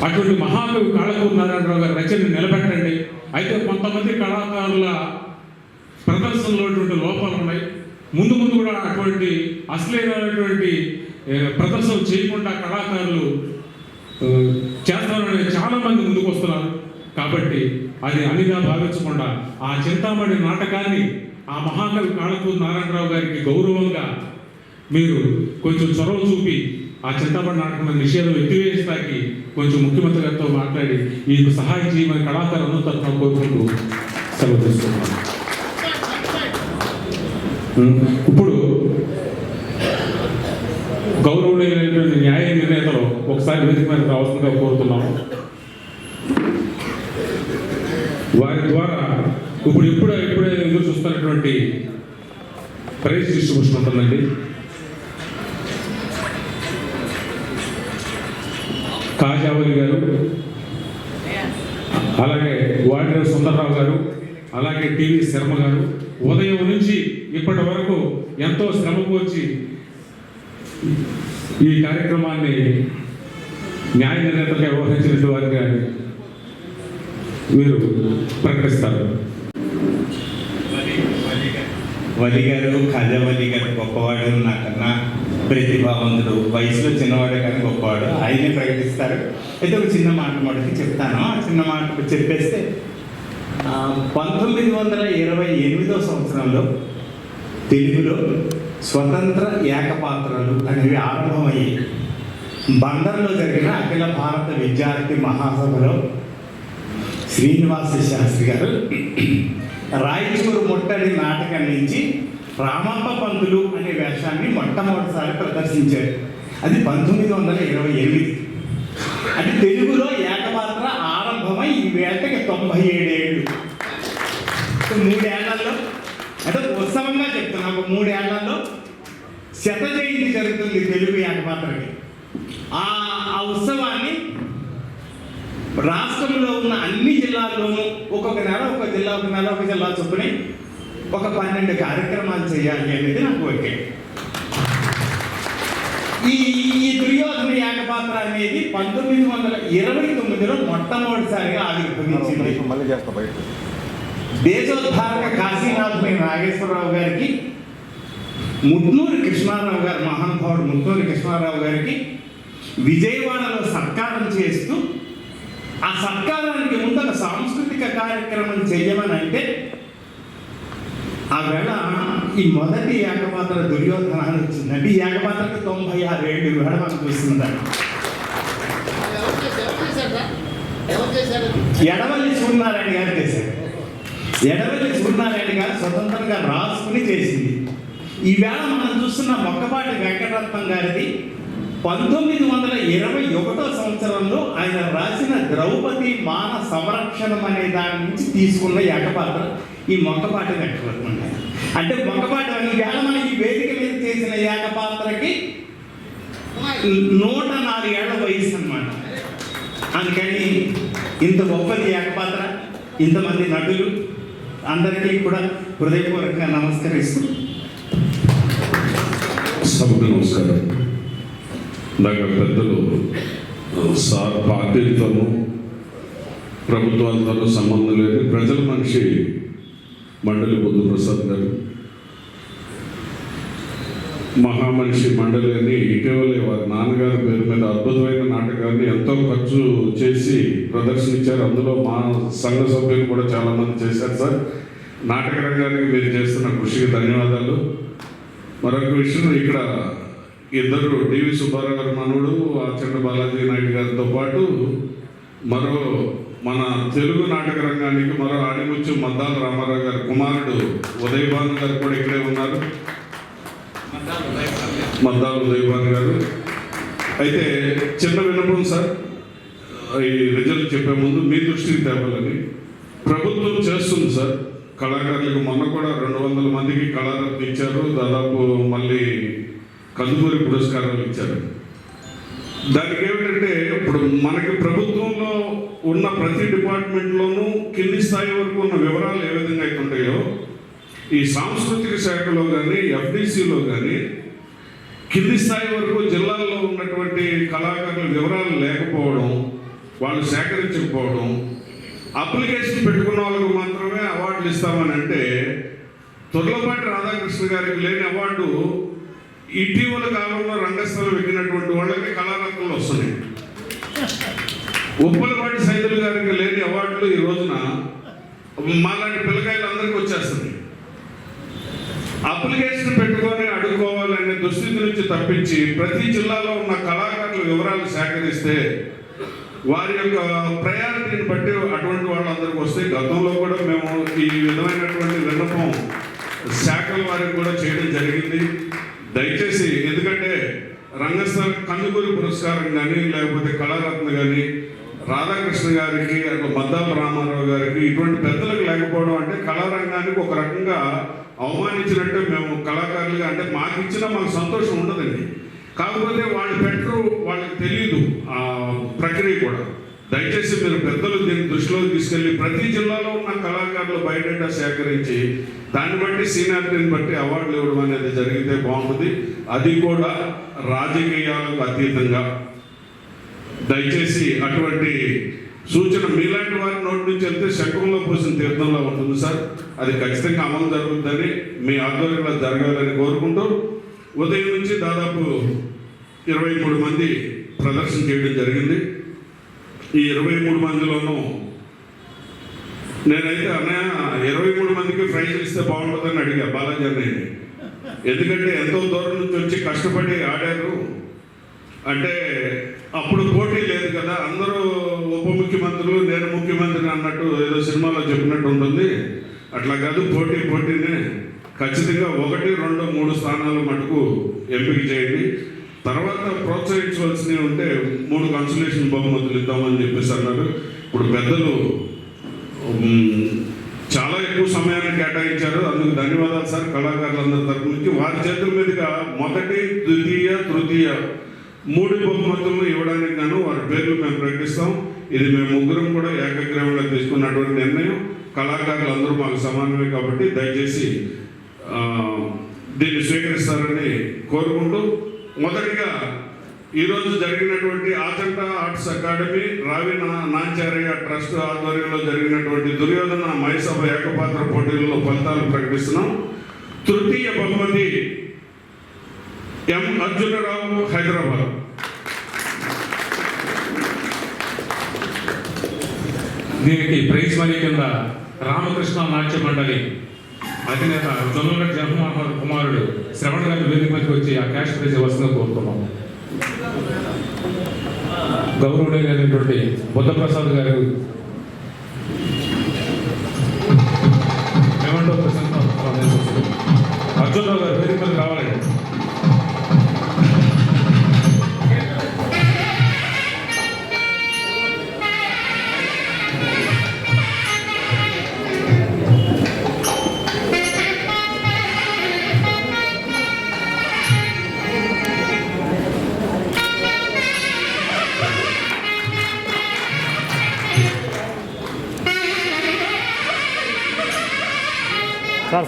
అటువంటి మహాకవి కాళకూరి నారాయణరావు గారి రచనని నిలబెట్టండి. అయితే కొంతమంది కళాకారుల ప్రదర్శనలో లోపాలు ఉన్నాయి. ముందు ముందు కూడా అటువంటి అశ్లీలమైనటువంటి ప్రదర్శనలు చేయకుండా కళాకారులు చేస్తారని చాలామంది ముందుకు వస్తున్నారు. కాబట్టి అది అనిగా భావించకుండా ఆ చింతామణి నాటకాన్ని ఆ మహాకవి కాళకూరి నారాయణరావు గారికి గౌరవంగా మీరు కొంచెం చొరవ చూపి ఆ చింతామణి నాటకం నిషేధం ఎత్తివేస్తాకి కొంచెం ముఖ్యమంత్రి గారితో మాట్లాడి ఈ సహాయం చేయమని కళాకారులను తరఫున కోరుకుంటూ సెలవు తీసుకుంటున్నాను. ఇప్పుడు గౌరవనీయులైనటువంటి న్యాయ నిర్ణేతలు ఒకసారి వేదిక మీద రావాల్సిందిగా కోరుతున్నాము. వారి ద్వారా ఇప్పుడే ఎదురు చూస్తున్నటువంటి ప్రైజ్ డిస్ట్రిబ్యూషన్ ఉంటుందండి. కాజావలి గారు, అలాగే వాడిన సుందరరావు గారు, అలాగే టీవీ శర్మ గారు ఉదయం నుంచి ఇప్పటి వరకు ఎంతో శ్రమ కోర్చి ఈ కార్యక్రమాన్ని న్యాయ నిర్ణేతలుగా వ్యవహరించినటువంటి వారిగా మీరు ప్రకటిస్తారు. వలి గారు, ఖాజావలి గారు గొప్పవాడు, నాకన్నా ప్రతిభావంతుడు, వయసులో చిన్నవాడే కానీ గొప్పవాడు, ఆయనే ప్రకటిస్తారు. అయితే ఒక చిన్న మాట మొదటి చెప్తాను. ఆ చిన్న మాట చెప్పేస్తే 1928వ సంవత్సరంలో తెలుగులో స్వతంత్ర ఏకపాత్రలు అనేవి ఆరంభమయ్యాయి. బందర్లో జరిగిన అఖిల భారత విద్యార్థి మహాసభలో శ్రీనివాస శాస్త్రి గారు రాయచూరు ముట్టడి నాటకం నుంచి రామప్ప పంతులు అనే వేషాన్ని మొట్టమొదటిసారి ప్రదర్శించారు. అది 1928. అది తెలుగులో ఏకపాత్ర ఆరంభమై ఈ వేటకి 97 ఏళ్ళు. 3 ఏళ్లలో అంటే ఉత్సవంగా చెప్తున్నాను, 3 ఏళ్లలో శత జయంతి జరుగుతుంది తెలుగు ఏకపాత్రకి. ఆ ఉత్సవాన్ని రాష్ట్రంలో ఉన్న అన్ని జిల్లాల్లోనూ ఒక్కొక్క నెల ఒక జిల్లా చొప్పున ఒక 12 కార్యక్రమాలు చేయాలి అనేది నా కోరిక. ఈ దుర్యోధన ఏకపాత్ర అనేది 1929లో మొట్టమొదటిసారిగా ఆవిర్భవించింది. దేశోద్ధారక కాశీనాథుని నాగేశ్వరరావు గారికి ముట్నూరి కృష్ణారావు గారు, మహానుభావుడు ముట్నూరి కృష్ణారావు గారికి విజయవాడలో సత్కారం చేస్తూ ఆ సత్కారానికి ముందు ఒక సాంస్కృతిక కార్యక్రమం చెయ్యమని అంటే ఆ వేళ ఈ మొదటి ఏకపాత్ర దుర్యోధన అని వచ్చిందంటే ఈ ఏకపాత్రకి 96 ఏళ్ళు వేళ మనం చూస్తుందండి. ఎడవల్లి సూర్యనారాయణ గారు చేశారు. ఎడవల్లి సూర్యనారాయణ గారు స్వతంత్రంగా రాసుకుని చేసింది. ఈవేళ మనం చూస్తున్న మొక్కపాటి వెంకటరత్నం గారిది 1921వ సంవత్సరంలో ఆయన రాసిన ద్రౌపది మాన సంరక్షణం అనే దాని నుంచి తీసుకున్న ఏకపాత్ర ఈ మొక్కపాటి వెంకటరత్నం గారు. అంటే మొక్కపాటి ఈవేళ మనం ఈ వేదిక మీద చేసిన ఏకపాత్రకి 104 ఏళ్ల వయసు అన్నమాట. అందుకని ఇంత గొప్పది ఏకపాత్ర, ఇంతమంది నటులు అందరికీ కూడా హృదయపూర్వకంగా నమస్కరిస్తూ సభకు నమస్కారం. నాకు పెద్దలు సార్ పార్టీలతోనూ ప్రభుత్వాలతోనూ సంబంధం లేదు, ప్రజల మనిషి మండలి బుద్ధప్రసాద్ గారు, మహామనిషి మండలి అని ఇటీవలే వారి నాన్నగారి పేరు మీద అద్భుతమైన నాటకాన్ని ఎంతో ఖర్చు చేసి ప్రదర్శించారు. అందులో మా సంఘ సభ్యులు కూడా చాలామంది చేశారు. సార్, నాటక రంగానికి మీరు చేస్తున్న కృషికి ధన్యవాదాలు. మరొక విషయం, ఇక్కడ ఇద్దరు టీవీ సుబ్బారావు గారు మనవుడు ఆచండ బాలాజీ నాయుడు గారితో పాటు మరో మన తెలుగు నాటక రంగానికి మరో ఆడిముచ్చు మద్దాల రామారావు గారి కుమారుడు ఉదయభాను గారు కూడా ఇక్కడే ఉన్నారు. మద్దాల ఉదయభాను గారు. అయితే చిన్న విన్నపం సార్, ఈ రిజల్ట్ చెప్పే ముందు మీ దృష్టికి తేవాలని. ప్రభుత్వం చేస్తుంది సార్ కళాకారులకు. మొన్న కూడా 200 మందికి కళారత్న ఇచ్చారు, దాదాపు మళ్ళీ కందుకూరి పురస్కారాలు ఇచ్చారు. దానికి ఏమిటంటే ఇప్పుడు మనకి ప్రభుత్వంలో ఉన్న ప్రతి డిపార్ట్మెంట్లోనూ కింది స్థాయి వరకు ఉన్న వివరాలు ఏ విధంగా అయితే ఉంటాయో, ఈ సాంస్కృతిక శాఖలో కానీ ఎఫ్డిసిలో కానీ కింది స్థాయి వరకు జిల్లాల్లో ఉన్నటువంటి కళాకారుల వివరాలు లేకపోవడం, వాళ్ళు సేకరించకపోవడం, అప్లికేషన్ పెట్టుకున్న వాళ్ళకు మాత్రమే అవార్డులు ఇస్తామని అంటే, తొర్లపాటి రాధాకృష్ణ గారికి లేని అవార్డు ఇటీవల కాలంలో రంగస్థలం ఎక్కినటువంటి వాళ్ళకి కళారత్నాలు వస్తున్నాయి. ఉప్పలపాటి సైదులు గారికి లేని అవార్డులు ఈ రోజున మాలాంటి పిల్లకాయలందరికీ వచ్చేస్తున్నాయి. అప్లికేషన్ పెట్టుకొని అడుక్కోవాలనే దుస్థితి నుంచి తప్పించి ప్రతి జిల్లాలో ఉన్న కళాకారుల వివరాలు సేకరిస్తే వారి యొక్క ప్రయారిటీని బట్టి అటువంటి వాళ్ళందరికీ వస్తే, గతంలో కూడా మేము ఈ విధమైనటువంటి విన్నపం శాఖల వారికి కూడా చేయడం జరిగింది. దయచేసి, ఎందుకంటే రంగస్థల కందుకూరి పురస్కారం కానీ లేకపోతే కళారత్న కానీ రాధాకృష్ణ గారికి, మద్దాల రామారావు గారికి ఇటువంటి పెద్దలకు లేకపోవడం అంటే కళారంగానికి ఒక రకంగా అవమానించినట్టే. మేము కళాకారులుగా అంటే మాకు ఇచ్చినా మాకు సంతోషం ఉండదండి. కాకపోతే వాళ్ళు పెట్టరు, వాళ్ళకి తెలియదు ఆ ప్రక్రియ కూడా. దయచేసి మీరు పెద్దలు దీన్ని దృష్టిలో తీసుకెళ్ళి ప్రతి జిల్లాలో ఉన్న కళాకారులు బయోడేటా సేకరించి దాన్ని బట్టి సీనియారిటీని బట్టి అవార్డులు ఇవ్వడం అనేది జరిగితే బాగుంటుంది. అది కూడా రాజకీయాలకు అతీతంగా. దయచేసి అటువంటి సూచన మీలాంటి వారి నోటి నుంచి వెళ్తే శంఖంలో పోసిన తీర్థంలో ఉంటుంది సార్. అది ఖచ్చితంగా అమలు జరుగుతుందని, మీ ఆధ్వర్యంలో జరగాలని కోరుకుంటూ, ఉదయం నుంచి దాదాపు 23 మంది ప్రదర్శన చేయడం జరిగింది. ఈ 23 మందిలోనూ నేనైతే అన్నయ్య 23 మందికి ప్రైజులు ఇస్తే బాగుంటుందని అడిగా బాలాజీ అన్నయ్యని. ఎందుకంటే ఎంతో దూరం నుంచి వచ్చి కష్టపడి ఆడారు. అంటే అప్పుడు పోటీ లేదు కదా, అందరూ ఉప ముఖ్యమంత్రులు నేను ముఖ్యమంత్రిని అన్నట్టు ఏదో సినిమాలో చెప్పినట్టు ఉంటుంది. అట్లా కాదు, పోటీనే. ఖచ్చితంగా 1, 2, 3 స్థానాలు మటుకు ఎంపిక చేయండి. తర్వాత ప్రోత్సహించవలసినవి ఉంటే 3 కన్సలేషన్ బహుమతులు ఇద్దామని చెప్పేసి అన్నారు. ఇప్పుడు పెద్దలు చాలా ఎక్కువ సమయాన్ని కేటాయించారు, అందుకు ధన్యవాదాలు సార్. కళాకారులందరి తరపు నుంచి వారి చేతుల మీదుగా 1, 2, తృతీయ 3 బహుమతులను ఇవ్వడానికి గాను వారి పేర్లు మేము ప్రకటిస్తాం. ఇది మేము ముగ్గురం కూడా ఏకగ్రీవంగా తీసుకున్నటువంటి నిర్ణయం. కళాకారులు అందరూ మాకు సమానమే కాబట్టి దయచేసి దీన్ని స్వీకరిస్తారని కోరుకుంటూ, మొదటిగా ఈరోజు జరిగినటువంటి ఆచంట ఆర్ట్స్ అకాడమీ రావి నాంచారయ్య ట్రస్ట్ ఆధ్వర్యంలో జరిగినటువంటి దుర్యోధన మహిసభ ఏకపాత్ర పోటీలలో ఫలితాలు ప్రకటిస్తున్నాం. తృతీయ బహుమతి ఎం అర్జునరావు, హైదరాబాద్. దీనికి ప్రైజ్ మనీ కింద రామకృష్ణ నాట్య మండలి అధినేత జొన్నగడ్డ జగన్మోహన్ కుమారుడు శ్రవణ్ గారి వేదిక మీదకి వచ్చి ఆ క్యాష్ ప్రైజ్ ఇవ్వాల్సిందిగా కోరుతున్నాం. గౌరవనీయులైనటువంటి బుద్ధప్రసాద్ గారు మేమంటూ అర్జునరావు గారు వేదిక మీద రావాలండి.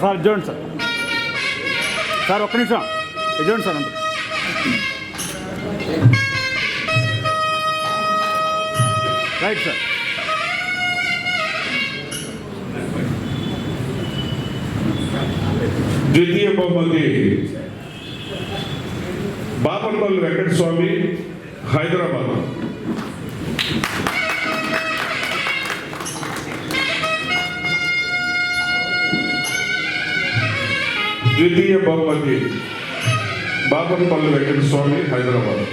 సార్ చూడండి సార్ ఒక్క నిమిషం చూడండి సార్. అంత రైట్ సార్. ద్వితీయ బహుమతి బాపట్పల్లి వెంకటస్వామి, హైదరాబాద్. ద్వితీయ బహుమతి బాపట్పల్లి వెంకటస్వామి, హైదరాబాద్.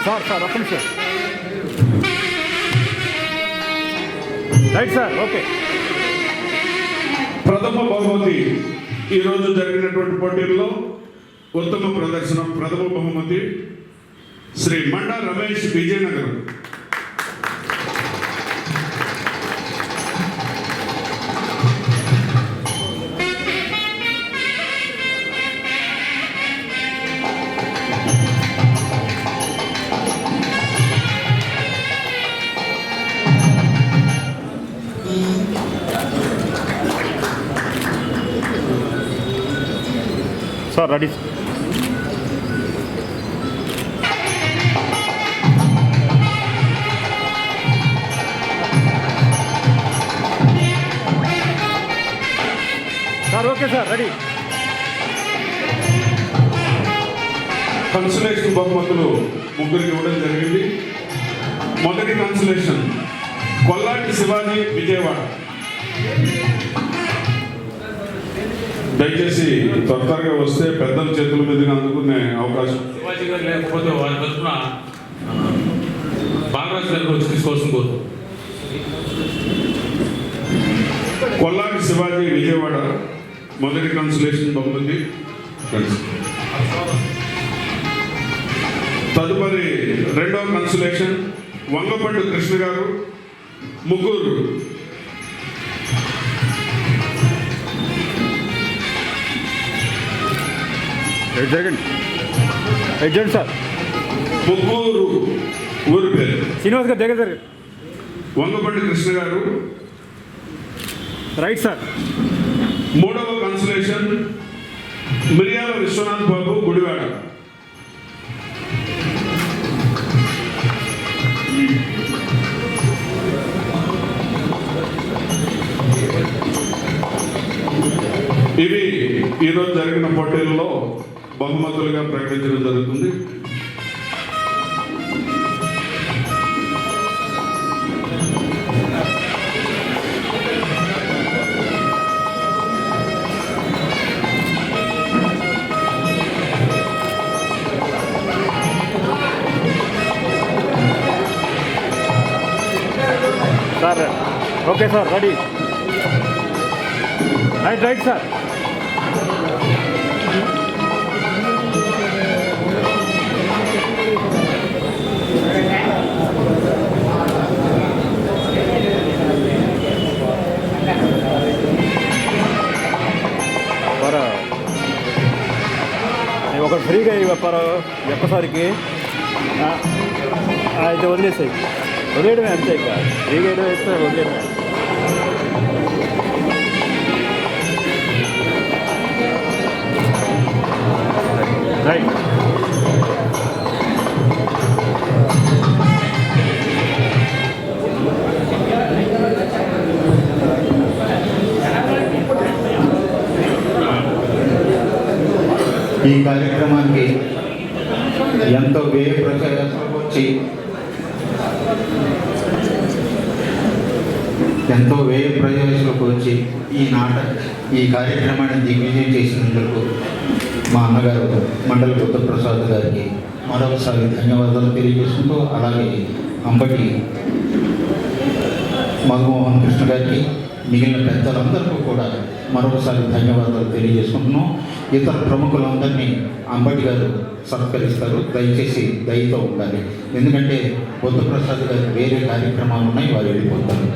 సార్ సార్ ఒక్క నిమిషం. Right sir, okay. ప్రథమ బహుమతి ఈరోజు జరిగినటువంటి పోటీల్లో ఉత్తమ ప్రదర్శన ప్రథమ బహుమతి Shri Manda Ramesh Vizianagaram. Sir ready. Sir okay sir ready. Consolation బహుమతులు ముగ్గురికి ఇవ్వడం జరిగింది. మొదటి కన్సలేషన్ కొల్లాటి శివాజీ విజయవాడ. దయచేసి త్వరగా వస్తే పెద్దల చేతుల మీదుగా అందుకునే అవకాశం. శివాజీ గారు లేకపోతే వారి తరఫున బాలరాజు గారికి వచ్చి తీసుకోవాల్సిన కోరు. కొల్లాటి శివాజీ విజయవాడ మొదటి కన్సలేషన్ బహుమతి. తదుపరి రెండవ కన్సలేషన్ వంగపండు కృష్ణ గారు ముగ్గురు. జరగండి సార్. ముగ్గురు ఊరి పేరు శ్రీనివాస్ గారు దగ్గర. వంగపండు కృష్ణ గారు. Right sir. మూడవ కన్సలేషన్ మిరియాల విశ్వనాథ్ బాబు గుడివాడ. ఇవి ఈరోజు జరిగిన పోటీల్లో బహుమతులుగా ప్రకటించడం జరుగుతుంది. Sir okay sir ready. Right sir. ఒకటి ఫ్రీగా ఇవ్వరు ఒక్కసారికి అయితే వదిలేసాయి. వదిలేయడమే అంతే. ఇక ఫ్రీగా వేస్తే వదిలేయడమే. రైట్. ఈ కార్యక్రమానికి ఎంతో వ్యయ ప్రచారాలకు వచ్చి ఈ కార్యక్రమాన్ని దిగ్విజయం చేసినందుకు మా అన్నగారు మండలి బుద్ధప్రసాద్ గారికి మరొకసారి ధన్యవాదాలు తెలియజేసుకుంటూ, అలాగే అంబటి మధుమోహన్ కృష్ణ గారికి, మిగిలిన పెద్దలందరికీ కూడా మరొకసారి ధన్యవాదాలు తెలియజేసుకుంటున్నాం. ఇతర ప్రముఖులందరినీ అంబటి గారు సత్కరిస్తారు. దయచేసి దయతో ఉండాలి. ఎందుకంటే బుద్ధప్రసాద్ గారికి వేరే కార్యక్రమాలు ఉన్నాయి, వారు వెళ్ళిపోతారు.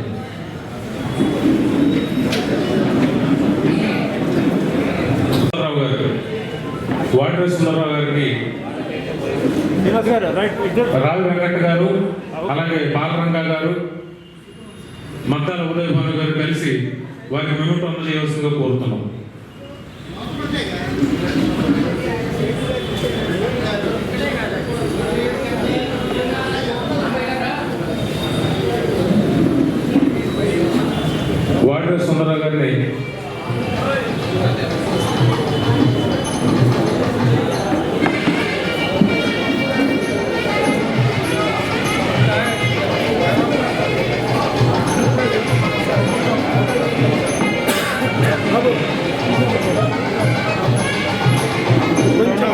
వాటర్ సుందరరావు గారికి, రావి వెంకట గారు, అలాగే బాలరంగా గారు, మద్దాల ఉదయభాను గారు కలిసి వారికి మెమోటో అందజేయవలసిందిగా కోరుతున్నాం. వాటర్ సుందరరావు గారిని కొంచెం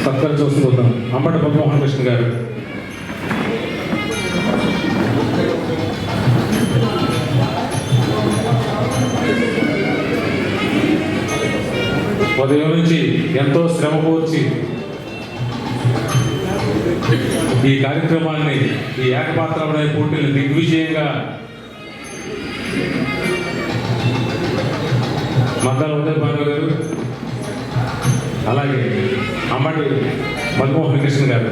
సత్కరించవలసిందిగా అంబటి మధుమోహన్ కృష్ణ గారు. ఉదయం నుంచి ఎంతో శ్రమ కోర్చి ఈ కార్యక్రమాన్ని, ఈ ఏకపాత్రమైన పోటీలు దిగ్విజయంగా మద్దాల ఉదయ భాను గారు, అలాగే అంబటి మధుమోహన్ కృష్ణ గారు.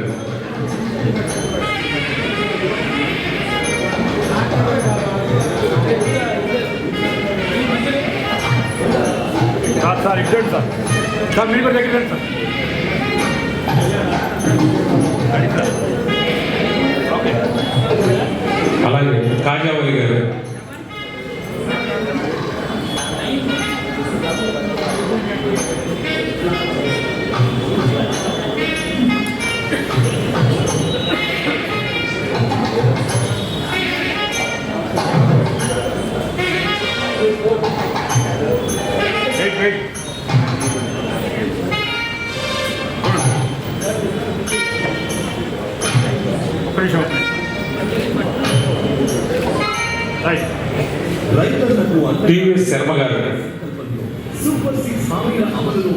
సార్ ఇచ్చేయండి సార్. సార్ మీరు కూడా దగ్గర సార్. అలాగే కాజావలి గారు. టీవీఎస్ శర్మ గారు. సూపర్ 6 హామీల అమలులో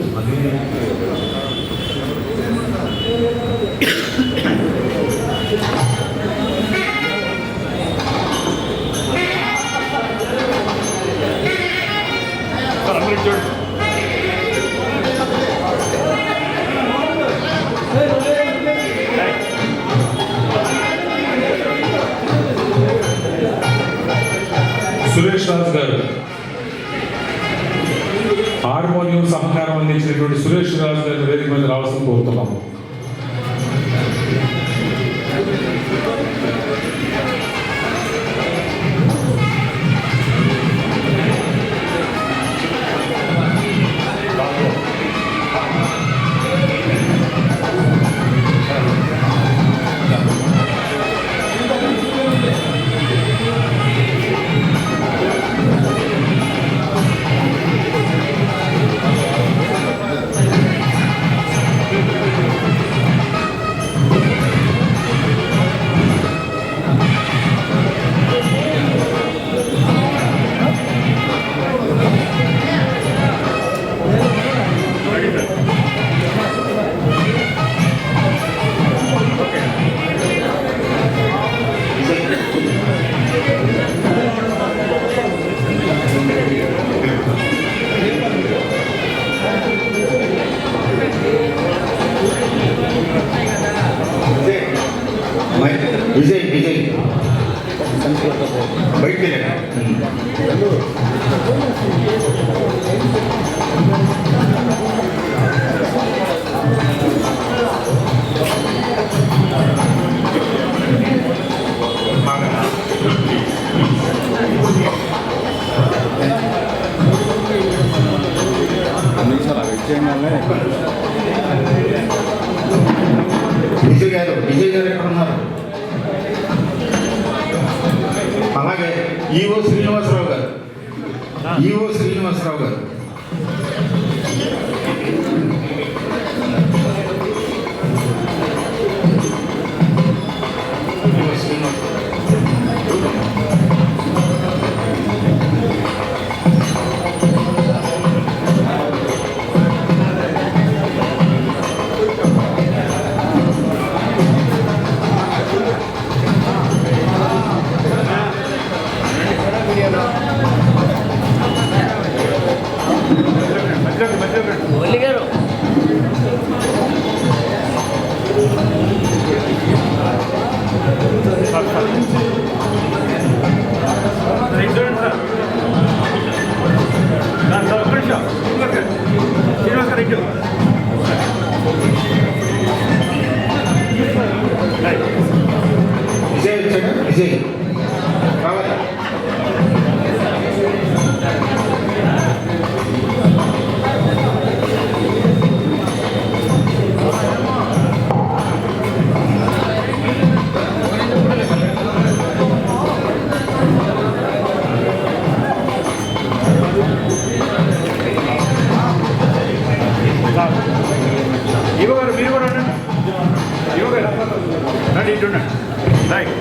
సురేష్ రాజు గారు. హార్మోనియం సహకారం అందించినటువంటి సురేష్ రాజు గారి వేదిక మీద రావాల్సిన కోరుతున్నాం. విజయ్ విజయ్ బయటికి విజయ్ గారు ఎక్కడ ఉన్నారు? అలాగే ఈవో శ్రీనివాసరావు గారు. రండి ఇటు రైట్